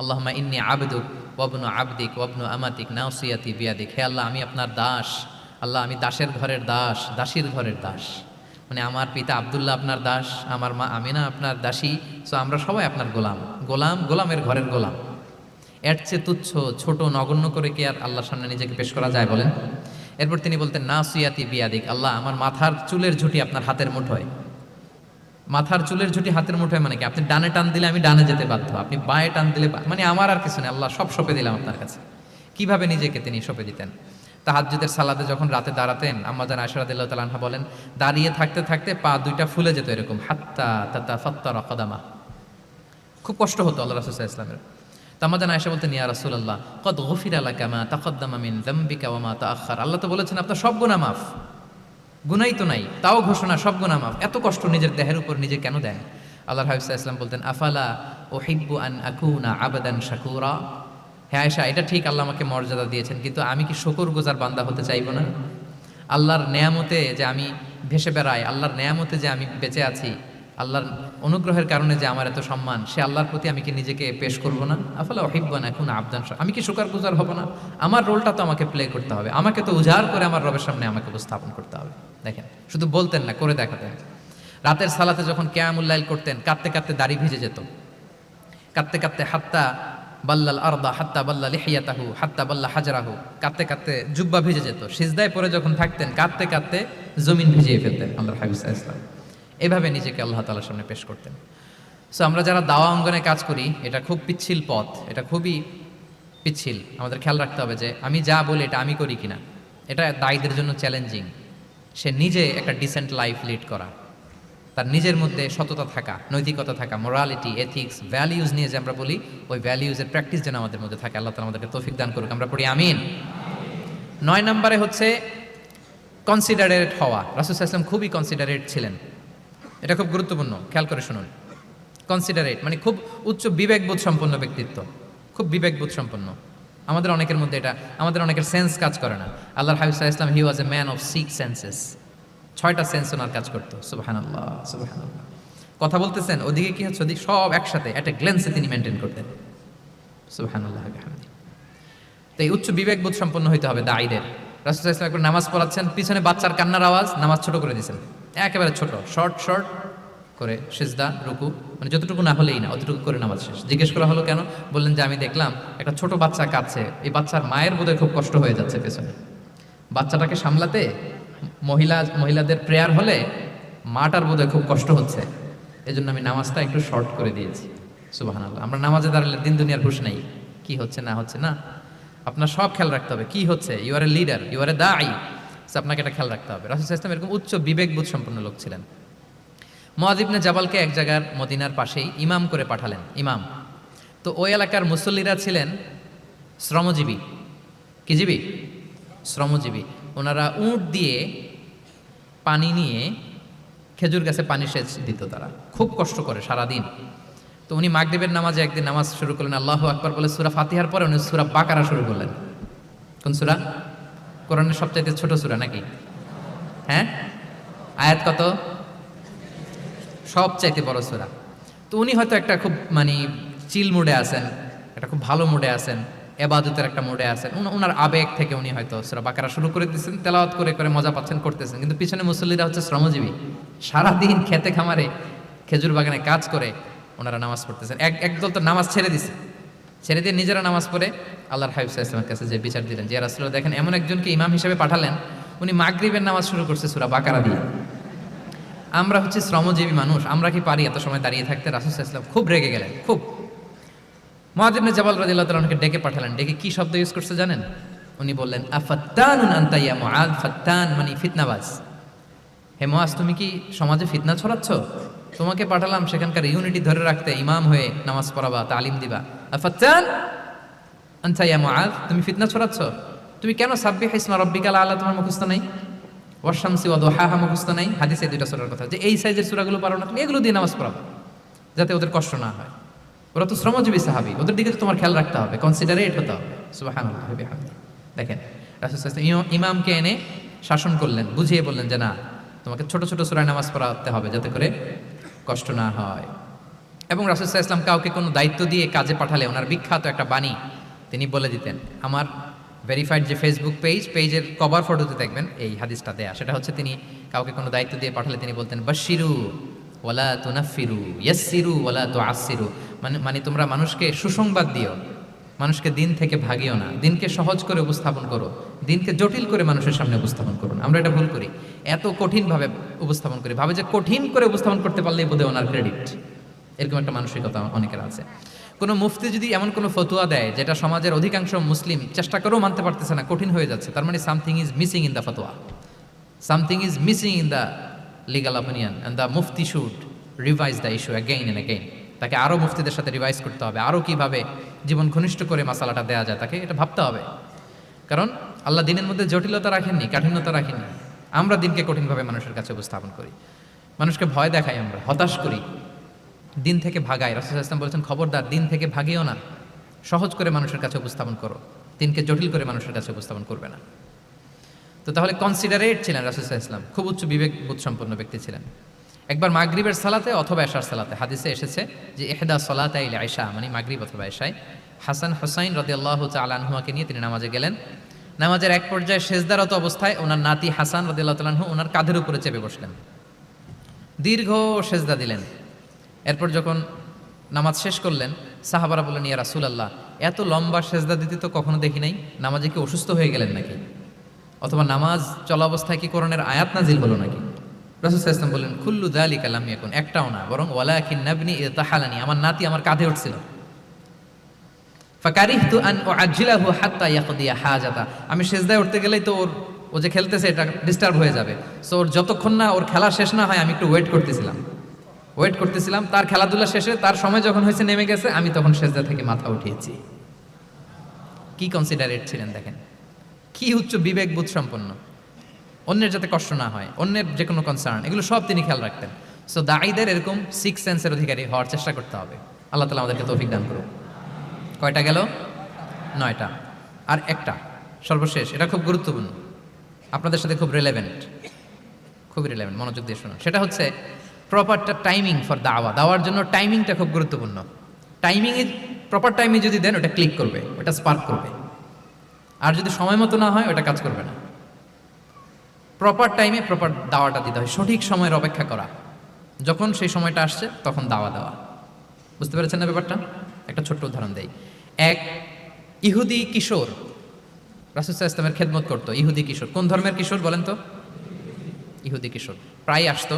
আল্লাহুম্মা ইন্নী আবদুক ওয়া ইবনু আবদিক ওয়া ইবনু আমাতিক নাসিয়াতি বিয়াদিক। হে আল্লাহ, আমি আপনার দাস, আল্লাহ আমি দাসের ঘরের দাস, দাসীর ঘরের দাস। মানে আমার পিতা আব্দুল্লাহ আপনার দাস, আমার মা আমিনা আপনার দাসী, সো আমরা সবাই আপনার গোলামের ঘরের গোলাম। এর চেয়ে তুচ্ছ, ছোট, নগণ্য করে কি আর আল্লাহর সামনে নিজেকে পেশ করা যায় বলেন? এরপর তিনি বলতেন নাসিয়াতি বিয়াদিক, আল্লাহ আমার মাথার চুলের ঝুঁটি আপনার হাতের মুঠোয়। মাথার চুলের ঝুঁটি হাতের মুঠোয় মানে কি? আপনি ডানে টান দিলে আমি ডানে যেতে বাধ্য, আপনি বাঁয়ে টান দিলে মানে আমার আর কিছু নেই, আল্লাহ সব সঁপে দিলাম আপনার কাছে। কিভাবে নিজেকে তিনি সঁপে দিতেন? তাহাজ্জুদের সালাতে যখন রাতে দাঁড়াতেন, আম্মা জান আয়েশা রাদিয়াল্লাহু তাআলা আনহা বলেন, দাঁড়িয়ে থাকতে থাকতে পা দুইটা ফুলে যেত এরকম, হাত্তা তাতাফাত্তারা কদামা। খুব কষ্ট হতো আল্লাহ রাসূল সাল্লাল্লাহু আলাইহি ওয়াসাল্লামের। আম্মা জান আয়েশা বলতেন, ইয়া রাসূলুল্লাহ কদ গুফিরা লাকা মা তাকদ্দামা মিন যামবিকা ওয়া মা তাআখার। আল্লাহ তো বলেছেন আপনার সব গুনাহ মাফ, গুনাই তো নাই, তাও ঘোষণা সব গুনাহ মাফ, এত কষ্ট নিজের দেহের উপর নিজে কেন দেন? আল্লাহর হাবিব সাল্লাল্লাহু আলাইহি ওয়াসাল্লাম বলতেন, আফালা উহিব্বু আন আকুনা আবদান শাকুরা। হে আয়েশা, এটা ঠিক আল্লাহ আমাকে মর্যাদা দিয়েছেন, কিন্তু আমি কি শুকরগুজার বান্দা হতে চাইবো না? আল্লাহর নেয়ামতে যে আমি ভেসে বেড়াই, আল্লাহর নেয়ামতে যে আমি বেঁচে আছি, আল্লাহর অনুগ্রহের কারণে যে আমার এত সম্মান, সে আল্লাহর প্রতি আমি কি নিজেকে পেশ করবো না? আফালা উহিব্বু আন আকুনা আবদান শাকুরা। আমি কি শুকরগুজার হব না? আমার রোলটা তো আমাকে প্লে করতে হবে, আমাকে তো উজাড় করে আমার রবের সামনে আমাকে উপস্থাপন করতে হবে। দেখেন, শুধু বলতেন না, করে দেখাতেন। রাতের সালাতে যখন কিয়ামুল লাইল করতেন, কাঁদতে কাঁদতে দাড়ি ভিজে যেত, কাঁদতে কাঁদতে হাত্তা বাল্লাল আরদা হাত্তা বাল্লা লিহিয়াতাহু হাত্তা বাল্লা হাজরাহু, কাঁদতে কাঁদতে জুব্বা ভিজে যেত। সিজদায় পরে যখন থাকতেন কাঁদতে কাঁদতে জমিন ভিজিয়ে ফেলতেন আল্লাহর হাবিব সাল্লাল্লাহু আলাইহি ওয়াসাল্লাম। এভাবে নিজেকে আল্লাহ তাআলার সামনে পেশ করতেন। সো আমরা যারা দাওয়া অঙ্গনে কাজ করি, এটা খুব পিচ্ছিল পথ, এটা খুবই পিচ্ছিল। আমাদের খেয়াল রাখতে হবে যে আমি যা বলি এটা আমি করি কিনা। এটা দায়ীদের জন্য চ্যালেঞ্জিং। সে নিজে একটা ডিসেন্ট লাইফ লিড করা, তার নিজের মধ্যে সততা থাকা, নৈতিকতা থাকা, মোরালিটি, এথিক্স, ভ্যালিউজ নিয়ে যে আমরা বলি, ওই ভ্যালিউজের প্র্যাকটিস যেন আমাদের মধ্যে থাকে। আল্লাহ তাআলা আমাদেরকে তৌফিক দান করুক, আমরা পড়ি আমিন। 9 নম্বরে হচ্ছে কনসিডারেট হওয়া। রাসূল সাল্লাল্লাহু আলাইহি ওয়াসাল্লাম খুবই কনসিডারেট ছিলেন, এটা খুব গুরুত্বপূর্ণ, খেয়াল করে শুনুন। কনসিডারেট মানে খুব উচ্চ বিবেকবোধ সম্পন্ন ব্যক্তিত্ব, খুব বিবেকবোধ সম্পন্ন। আমাদের অনেকের মধ্যে এটা, আমাদের অনেকের সেন্স কাজ করে না। আল্লাহর হাবিব সাল্লাল্লাহু আলাইহি ওয়াসাল্লাম he was a man of 6 senses. 6টা সেন্স ওনার কাজ করতো। সুবহানাল্লাহ, সুবহানাল্লাহ। কথা বলতেছেন, ওদিকে কি হচ্ছে, ওদিকে সব একসাথে একটা গ্ল্যান্সে তিনি মেনটেন করতেন। সুবহানাল্লাহ বিহামদি। তো এই উচ্চ বিবেকবোধ সম্পন্ন হইতে হবে দায়ীদের। রাসূল সাল্লাল্লাহু আলাইহি ওয়াসাল্লাম একবার নামাজ পড়াচ্ছেন, পিছনে বাচ্চার কান্নার আওয়াজ, নামাজ ছোট করে দিয়েছেন, একেবারে ছোট, শর্ট করে সিজদা, রুকু, মানে যতটুকু না হলেই না, অতটুকু করে নামাজ শেষ। জিজ্ঞেস করা হলো কেন? বললেন যে আমি দেখলাম একটা ছোট বাচ্চা কাঁদছে, এই বাচ্চার মায়ের বোধহয় খুব কষ্ট হয়ে যাচ্ছে পেছনে, বাচ্চাটাকে সামলাতে মহিলাদের প্রেয়ার হলে মাটার বোধহয় খুব কষ্ট হচ্ছে, এজন্য আমি নামাজটা একটু শর্ট করে দিয়েছি। সুবহানাল্লাহ। আমরা নামাজে দাঁড়ালে দিন দুনিয়ার হুঁশ নেই, কি হচ্ছে না হচ্ছে না, আপনার সব খেয়াল রাখতে হবে। কি হচ্ছে, you are a leader, you are a দাঈ, আপনাকে এটা খেয়াল রাখতে হবে। রাসূল সাল্লাল্লাহু আলাইহি ওয়াসাল্লাম এরকম উচ্চ বিবেকবোধ সম্পন্ন লোক ছিলেন। মুআয ইবনে জাবালকে এক জায়গার মদিনার পাশেই ইমাম করে পাঠালেন, ইমাম। তো ওই এলাকার মুসল্লিরা ছিলেন শ্রমজীবী। কি জীবী? শ্রমজীবী। ওনারা উট দিয়ে পানি নিয়ে খেজুর গাছে পানি সেচ দিত, তারা খুব কষ্ট করে সারাদিন। তো উনি মাগরিবের নামাজে একদিন নামাজ শুরু করলেন, আল্লাহু আকবার বলে সূরা ফাতিহার পরে উনি সূরা বাকারা শুরু করলেন। কোন সূরা? কোরআনের সবচাইতে ছোট সূরা নাকি? হ্যাঁ, আয়াত কত? সবচাইতে বড় সূরা। তো উনি হয়তো একটা খুব মানে চিল মুডে আছেন, একটা খুব ভালো মুডে আছেন, এবাদতের একটা মুডে আছেন, ওনার আবেগ থেকে উনি হয়তো সূরা বাকারা শুরু করে দিয়েছেন, তেলাওয়াত করে করে মজা পাচ্ছেন, করতেছেন। কিন্তু পিছনে মুসল্লিরা হচ্ছে শ্রমজীবী, সারাদিন খেতে খামারে খেজুর বাগানে কাজ করে ওনারা নামাজ পড়তেছেন। একদল তো নামাজ ছেড়ে দিছে, ছেড়ে দিয়ে নিজেরা নামাজ পড়ে আল্লাহর হাবিব সাল্লাল্লাহু আলাইহি ওয়াসাল্লামের কাছে যে বিচার দিলেন যে রাসূলুল্লাহ দেখেন এমন একজনকে ইমাম হিসেবে পাঠালেন, উনি মাগরিবের নামাজ শুরু করছে সূরা বাকারা দিয়ে। আমরা হচ্ছে শ্রমজীবী মানুষ, আমরা কি পারি এত সময় দাঁড়িয়ে থাকতে? রাসূল সাল্লাল্লাহু আলাইহি ওয়াসাল্লাম খুব রেগে গেলেন, খুব। মুআয ইবনে জাবাল রাদিয়াল্লাহু তাআলা আনহুকে ডেকে পাঠালেন, ডেকে কি শব্দ ইউজ করছে জানেন? উনি বললেন, আফাত্তানুন আনতা ইয়া মুআয। ফাত্তান মানে ফিতনাবাজ। হে মুআয, তুমি কি সমাজে ফিতনা ছড়াচ্ছ? তোমাকে পাঠালাম সেখানকার ইউনিটি ধরে রাখতে, ইমাম হয়ে নামাজ পড়াবা, তালিম দিবা। আফাত্তান আনতা ইয়া মুআয, তুমি ফিতনা ছড়াচ্ছ। তুমি কেন সাব্বিহ ইসমা রাব্বিকাল আলা তোমার মুখস্থ নাই? ওয়াশ-শামসি ওয়া দুহাহা মুখস্থ নাই? হাদিসে দুইটা সূরার কথা, যে এই সাইজের সূরাগুলো পারো না, তুমি এগুলো দিয়ে নামাজ পড়াবা যাতে ওদের কষ্ট না হয়। ওরা তো শ্রমজীবী সাহাবী, ওদের দিকে তো তোমার খেয়াল রাখতে হবে, কনসিডারেট হতে হবে। সুবহানাল্লাহ ওয়া বিহামদিহি। দেখেন রাসূল সাল্লাল্লাহু আলাইহি ওয়াসাল্লাম ইমামকে এনে শাসন করলেন, বুঝিয়ে বললেন যে না, তোমাকে ছোট ছোট সূরায় নামাজ পড়াতে হবে যাতে করে কষ্ট না হয়। এবং রাসূল সাল্লাল্লাহু আলাইহি ওয়াসাল্লাম কাউকে কোনো দায়িত্ব দিয়ে কাজে পাঠালে ওনার বিখ্যাত একটা বাণী তিনি বলে দিতেন। আমার ভেরিফাইড যে ফেসবুক পেজের কভার ফটোতে দেখবেন এই হাদিসটা দেয়া। সেটা হচ্ছে তিনি কাউকে কোনো দায়িত্ব দিয়ে পাঠালে তিনি বলতেন, বাশশিরু ওয়ালা তুনাফফিরু, ইয়াসসিরু ওয়ালা তুআসসিরু। মানে তোমরা মানুষকে সুসংবাদ দিও, মানুষকে দিন থেকে ভাগিও না, দিনকে সহজ করে উপস্থাপন করো, দিনকে জটিল করে মানুষের সামনে উপস্থাপন করো না। আমরা এটা ভুল করি, এত কঠিনভাবে উপস্থাপন করি, ভাবে যে কঠিন করে উপস্থাপন করতে পারলেই বোধহয় ওনার ক্রেডিট, এরকম একটা মানসিকতা অনেকের আছে। কোনো মুফতি যদি এমন কোনো ফতোয়া দেয় যেটা সমাজের অধিকাংশ মুসলিম চেষ্টা করেও মানতে পারতেছে না, কঠিন হয়ে যাচ্ছে, তার মানে something is missing in the ফতোয়া, something is missing in the legal opinion, and the মুফতি should revise the issue again and again. তাকে আরও মুফতিদের সাথে রিভাইজ করতে হবে, আরও কীভাবে জীবন ঘনিষ্ঠ করে মাসালাটা দেওয়া যায়, তাকে এটা ভাবতে হবে। কারণ আল্লাহ দিনের মধ্যে জটিলতা রাখেননি, কাঠিন্যতা রাখেননি। আমরা দিনকে কঠিনভাবে মানুষের কাছে উপস্থাপন করি, মানুষকে ভয় দেখাই, আমরা হতাশ করি, দিন থেকে ভাগাই। রাসূল সাল্লাল্লাহু আলাইহি ওয়াসাল্লাম বলেছেন, খবরদার দিন থেকে ভাগিও না, সহজ করে মানুষের কাছে উপস্থাপন করো, দিনকে জটিল করে মানুষের কাছে উপস্থাপন করবে না। তো তাহলে কনসিডারেট ছিলেন রাসূল সাল্লাল্লাহু আলাইহি ওয়াসাল্লাম, খুব উচ্চ বিবেক বোধ সম্পন্ন ব্যক্তি ছিলেন। একবার মাগরিবের সালাতে অথবা এশার সালাতে হাদিসে এসেছে যে ইহদা সালাতাইল ইশা, মানে মাগরিব অথবা এশায়, হাসান হুসাইন রাদিয়াল্লাহু তাআলা আনহুকে নিয়ে তিনি নামাজে গেলেন। নামাজের এক পর্যায়ে সেজদারত অবস্থায় ওনার নাতি হাসান রাদিয়াল্লাহু তাআলা আনহু ওনার কাঁধের উপরে চেপে বসলেন, দীর্ঘ সেজদা দিলেন। এরপর যখন নামাজ শেষ করলেন, সাহাবারা বললেন, ইয়া রাসূলুল্লাহ, এত লম্বা সেজদা দিতে তো কখনো দেখি নাই, নামাজে কি অসুস্থ হয়ে গেলেন নাকি? অথবা নামাজ চলা অবস্থায় কি কোরআনের আয়াত নাজিল হলো নাকি? রাসূল সাল্লাল্লাহু আলাইহি ওয়াসাল্লাম বললেন, কুল্লু যালিকা লাম ইয়াকুন, একটাও না, বরং ওয়ালাকিন নাবনি ইতাহালানি, আমার নাতি আমার কাঁধে উঠছিল। ফাকারিহতু আন উআজ্জিলাহু হাত্তা ইয়াকদিয়া হাজাতা, আমি সেজদায় উঠতে গেলেই তো ও যে খেলতেছে এটা ডিস্টার্ব হয়ে যাবে, সো ওর যতক্ষণ না ওর খেলা শেষ না হয় আমি একটু ওয়েট করতেছিলাম। তার খেলাধুলা শেষে তার সময় যখন হয়েছে নেমে গেছে, আমি তখন সেজদা থেকে মাথা উঠিয়েছি। কি কনসিডারেট ছিলেন দেখেন, কি উচ্চ বিবেক বোধ সম্পন্ন, অন্যের যাতে কষ্ট না হয়, অন্যের যে কোনো কনসার্ন, এগুলো সব তিনি খেয়াল রাখতেন। সো দাঈদের এরকম সিক্স সেন্সের অধিকারী হওয়ার চেষ্টা করতে হবে। আল্লাহ তাআলা আমাদেরকে তৌফিক দান করুন। কয়টা গেল? 9টা। আর একটা সর্বশেষ, এটা খুব গুরুত্বপূর্ণ, আপনাদের সাথে খুব রিলেভেন্ট, মনোযোগ দিয়ে শুনুন। সেটা হচ্ছে প্রপার টাইমিং ফর দাওয়া। দাওয়ার জন্য টাইমিংটা খুব গুরুত্বপূর্ণ। প্রপার টাইমে যদি দেন, ওটা ক্লিক করবে, ওটা স্পার্ক করবে। আর যদি সময় মতো না হয়, ওটা কাজ করবে না। প্রপার টাইমে প্রপার দাওয়াটা দিতে হয়, সঠিক সময়ের অপেক্ষা করা, যখন সেই সময়টা আসছে তখন দাওয়া দেওয়া। বুঝতে পেরেছেন না ব্যাপারটা? একটা ছোট্ট উদাহরণ দেই। এক ইহুদি কিশোর রাসূল সাল্লাল্লাহু আলাইহি ওয়াসাল্লামের খেদমত করতো। ইহুদি কিশোর, কোন ধর্মের কিশোর বলেন তো? ইহুদি কিশোর প্রায় আসতো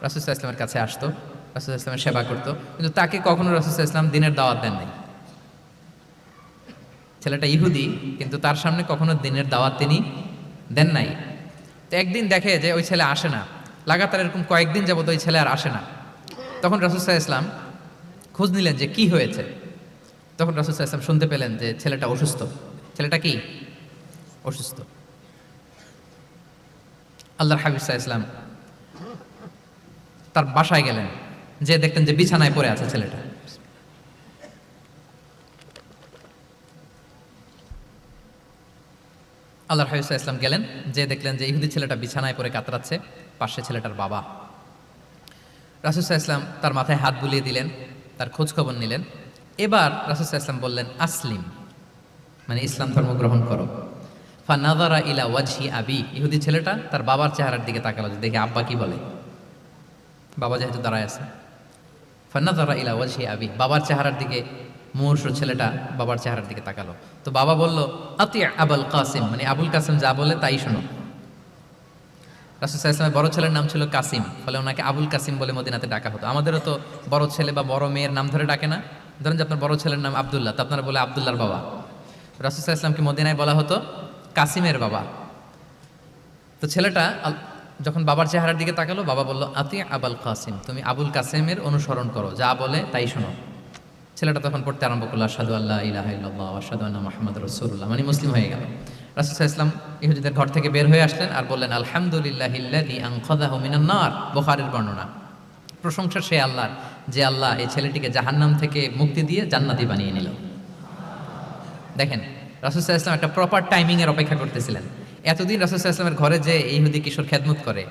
রাসূল সাল্লাল্লাহু আলাইহি ওয়াসাল্লামের কাছে, আসতো রাসূল সাল্লাল্লাহু আলাইহি ওয়াসাল্লামের সেবা করতো, কিন্তু তাকে কখনো রাসূল সাল্লাল্লাহু আলাইহি ওয়াসাল্লাম দিনের দাওয়াত দেন নাই। ছেলেটা ইহুদি, কিন্তু তার সামনে কখনো দিনের দাওয়াত তিনি দেন নাই। তো একদিন দেখে যে ওই ছেলে আসে না, লাগাতার এরকম কয়েকদিন যাবত ওই ছেলে আর আসে না। তখন রাসূল সাল্লাল্লাহু আলাইহি ওয়াসাল্লাম খোঁজ নিলেন যে কি হয়েছে। তখন রাসূল সাল্লাল্লাহু আলাইহি ওয়াসাল্লাম শুনতে পেলেন যে ছেলেটা অসুস্থ। ছেলেটা কি অসুস্থ? আল্লাহর হাবিব সাল্লাল্লাহু আলাইহি ওয়াসাল্লাম তার বাসায় গেলেন, যে দেখতেন যে বিছানায় পড়ে আছে ছেলেটা। আল্লাহর হাবিব সাল্লাল্লাহু আলাইহি ওয়াসাল্লাম গেলেন, যে দেখলেন যে ইহুদি ছেলেটা বিছানায় পড়ে কাতরাচ্ছে, পাশে ছেলেটার বাবা। রাসূল সাল্লাল্লাহু আলাইহি ওয়াসাল্লাম তার মাথায় হাত বুলিয়ে দিলেন, তার খোঁজ খবর নিলেন। এবার রাসূল সাল্লাল্লাহু আলাইহি ওয়াসাল্লাম বললেন, আসলিম, মানে ইসলাম ধর্ম গ্রহণ করো। ফানাযারা ইলা ওয়াজহি আবি, ইহুদি ছেলেটা তার বাবার চেহারার দিকে তাকালো, যে দেখে আব্বা কি বলে। বাবা যেহেতু দাঁড়ায় আছে, ফানাযারা ইলা ওয়াজহি আবি, বাবার চেহারার দিকে মুমূর্ষ ছেলেটা বাবার চেহারার দিকে তাকালো। তো বাবা বলল, আতি আবুল কাসিম, মানে আবুল কাসিম যা বলে তাই শোনো। রাসূল সাল্লাল্লাহু আলাইহি ওয়াসাল্লামের বড় ছেলের নাম ছিল কাসিম, ফলে ওনাকে আবুল কাসিম বলে মদিনাতে ডাকা হতো। আমাদেরও তো বড় ছেলে বা বড় মেয়ের নাম ধরে ডাকে না? ধরেন যে আপনার বড় ছেলের নাম আব্দুল্লাহ, তো আপনারা বলে আব্দুল্লাহর বাবা। রাসূল সাল্লাল্লাহু আলাইহি ওয়াসাল্লামকে মদিনায় বলা হতো কাসিমের বাবা। তো ছেলেটা যখন বাবার চেহারার দিকে তাকালো, বাবা বলল, আতি আবুল কাসিম, তুমি আবুল কাসেমের অনুসরণ করো, যা বলে তাই শোনো। ছেলেটা তখন পড়তে আরম্ভ করলো, আশহাদু আল্লা ইলাহা ইল্লাল্লাহ ওয়া আশহাদু আন্না মুহাম্মাদুর রাসূলুল্লাহ, মানে মুসলিম হয়ে গেল। রাসূল সাল্লাল্লাহু আলাইহি ওয়াসাল্লাম ইহুদিদের ঘর থেকে বের হয়ে আসলেন আর বললেন, আলহামদুলিল্লাহিল্লাযী আনকাযাহু মিনান নার। বুখারীর বর্ণনা। প্রশংসা সে আল্লাহর, যে আল্লাহ এই ছেলেটিকে জাহান্নাম থেকে মুক্তি দিয়ে জান্নাতি বানিয়ে নিল। দেখেন, রাসূল সাল্লাল্লাহু আলাইহি ওয়াসাল্লাম একটা প্রপার টাইমিং এর অপেক্ষা করতেছিলেন। এতদিন রাসূল সাল্লাল্লাহু আলাইহি ওয়াসাল্লামের ঘরে যে ইহুদি কিশোর খেদমত করে,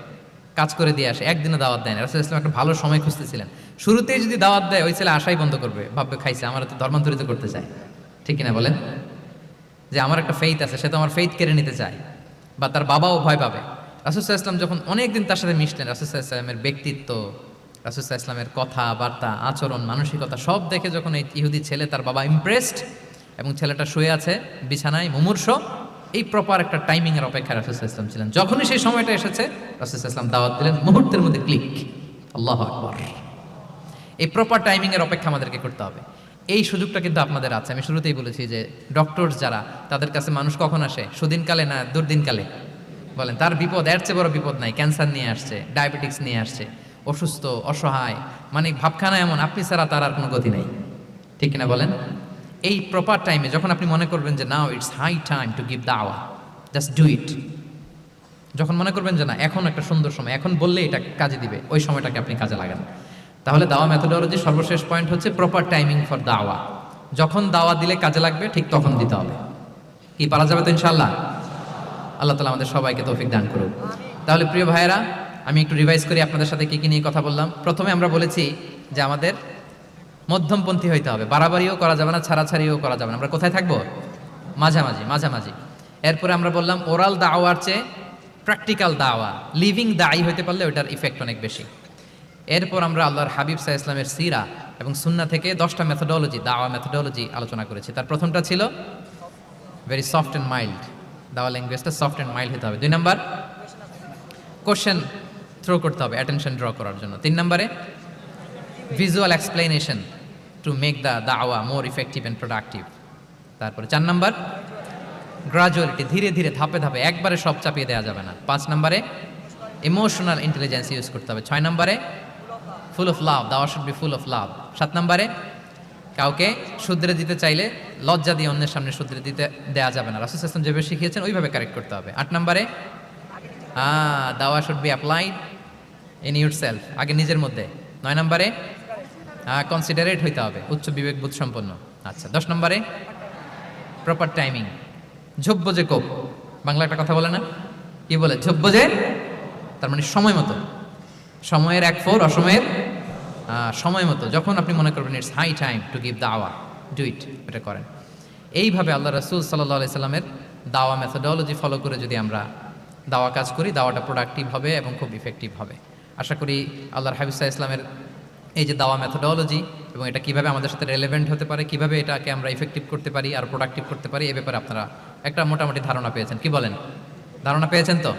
কাজ করে দিয়ে আসে, একদিনও দাওয়াত দেয় না। রাসূল সাল্লাল্লাহু আলাইহি ওয়াসাল্লাম একটা ভালো সময় খুঁজতেছিলেন। শুরুতেই যদি দাওয়াত দেয়, ওই ছেলে আশাই বন্ধ করবে, ভাববে খাইছে, আমার তো ধর্মান্তরিত করতে চায়। ঠিক কিনা বলেন? যে আমার একটা ফেইথ আছে, সে তো আমার ফেইথ কেড়ে নিতে চায়, বা তার বাবাও ভয় পাবে। রাসূল সাল্লাল্লাহু আলাইহি ওয়াসাল্লাম যখন অনেকদিন তার সাথে মিশলেন, রাসূল সাল্লাল্লাহু আলাইহি ওয়াসাল্লামের ব্যক্তিত্ব, রাসূল সাল্লাল্লাহু আলাইহি ওয়াসাল্লামের কথাবার্তা, আচরণ, মানসিকতা সব দেখে যখন এই ইহুদি ছেলে, তার বাবা ইমপ্রেসড, এবং ছেলেটা শুয়ে আছে বিছানায় মুমূর্ষ, এই প্রপার একটা টাইমিং এর অপেক্ষায় রাসূল সাল্লাল্লাহু আলাইহি ওয়াসাল্লাম ছিলেন। যখনই সেই সময়টা এসেছে, রাসূল সাল্লাল্লাহু আলাইহি ওয়াসাল্লাম দাওয়াত দিলেন, মুহূর্তের মধ্যে ক্লিক। আল্লাহু আকবার। এই প্রপার টাইমিং এর অপেক্ষা আমাদেরকে করতে হবে। এই সুযোগটা কিন্তু আপনাদের আছে। আমি শুরুতেই বলেছি যে ডক্টর যারা, তাদের কাছে মানুষ কখন আসে? সুদিনকালে না দুর্দিনকালে? বলেন, তার বিপদ এর চেয়ে বড় বিপদ নাই। ক্যান্সার নিয়ে আসছে, ডায়াবেটিক্স নিয়ে আসছে, অসুস্থ, অসহায়, মানে ভাবখানা এমন, আপনি ছাড়া তার আর কোনো গতি নেই। ঠিক কিনা বলেন? এই প্রপার টাইমে যখন আপনি মনে করবেন যে now it's high time to give দাওয়া, জাস্ট ডু ইট। যখন মনে করবেন যে না, এখন একটা সুন্দর সময়, এখন বললে এটা কাজে দিবে, ওই সময়টাকে আপনি কাজে লাগান। তাহলে দাওয়া মেথোডোলজির সর্বশেষ পয়েন্ট হচ্ছে প্রপার টাইমিং ফর দাওয়া। যখন দাওয়া দিলে কাজে লাগবে, ঠিক তখন দিতে হবে। কি পারা যাবে তো ইনশাআল্লাহ? আল্লাহ তাআলা আমাদের সবাইকে তৌফিক দান করুন। তাহলে প্রিয় ভাইয়েরা, আমি একটু রিভাইজ করি আপনাদের সাথে কি কি নিয়ে কথা বললাম। প্রথমে আমরা বলেছি যে আমাদের মধ্যমপন্থী হইতে হবে, বাড়াবাড়িও করা যাবে না, ছাড়াছাড়িও করা যাবে না। আমরা কোথায় থাকবো? মাঝামাঝি, মাঝামাঝি। এরপরে আমরা বললাম ওরাল দাওয়ার চেয়ে প্র্যাকটিক্যাল দাওয়া, লিভিং দায়ী হইতে পারলে ওটার ইফেক্ট অনেক বেশি। এরপর আমরা আল্লাহর হাবিব সাল্লাল্লাহু আলাইহি ওয়াসাল্লামের সিরা এবং সুন্নাহ থেকে 10টা মেথোডোলজি, দাওয়া মেথোডোলজি আলোচনা করেছি। তার প্রথমটা ছিল ভেরি সফট অ্যান্ড মাইল্ড, দাওয়া ল্যাঙ্গুয়েজটা সফট অ্যান্ড মাইল্ড হতে হবে। 2 নাম্বার, কোশ্চেন থ্রো করতে হবে অ্যাটেনশন ড্র করার জন্য। 3 নম্বরে, visual explanation to make the দাওয়া মোর ইফেক্টিভ অ্যান্ড প্রোডাক্টিভ। তারপরে 4 নাম্বার, গ্রাজুয়ালিটি, ধীরে ধীরে, ধাপে ধাপে, একবারে সব চাপিয়ে দেওয়া যাবে না। 5 নম্বরে, ইমোশনাল ইন্টেলিজেন্স ইউজ করতে হবে। 6 নম্বরে, ফুল অফ লাভ, দাওয়া should be full of love. 7 নম্বরে, কাউকে শুধরে দিতে চাইলে লজ্জা দিয়ে অন্যের সামনে শুধরে দিতে দেওয়া যাবে না, রাসূল সাল্লাল্লাহু আলাইহি ওয়াসাল্লাম যেভাবে শিখিয়েছেন ওইভাবে কারেক্ট করতে হবে। 8 নম্বরে, দাওয়া should be applied in yourself, আগে নিজের মধ্যে। 9 নম্বরে, কনসিডারেট হইতে হবে, উচ্চ বিবেক বোধ সম্পন্ন। আচ্ছা, 10 নম্বরে, প্রপার টাইমিং, ঝোপ্প যে কোপ, বাংলা একটা কথা বলে না, কি বলে? ঝোপ্প যে, তার মানে সময় মতো, সময়ের 1/4, অসময়ের সময় মতো। যখন আপনি মনে করবেন it's high time to give দাওয়া, ডু ইট, এটা করেন। এইভাবে আল্লাহ রাসূল সাল্লাল্লাহু আলাইহি সাল্লামের দাওয়া মেথোডোলজি ফলো করে যদি আমরা দাওয়া কাজ করি, দাওয়াটা প্রোডাক্টিভ হবে এবং খুব ইফেক্টিভ হবে। আশা করি আল্লাহর হাবিব সাল্লাল্লাহু আলাইহি ইসলামের এই যে দাওয়া মেথোডোলজি এবং এটা কিভাবে আমাদের সাথে রেলেভেন্ট হতে পারে, কিভাবে এটাকে আমরা ইফেক্টিভ করতে পারি আর প্রোডাক্টিভ করতে পারি, এ ব্যাপারে আপনারা একটা মোটামুটি ধারণা পেয়েছেন। কি বলেন? ধারণা পেয়েছেন তো?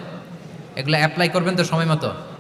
এগুলো অ্যাপ্লাই করবেন তো সময় মতো?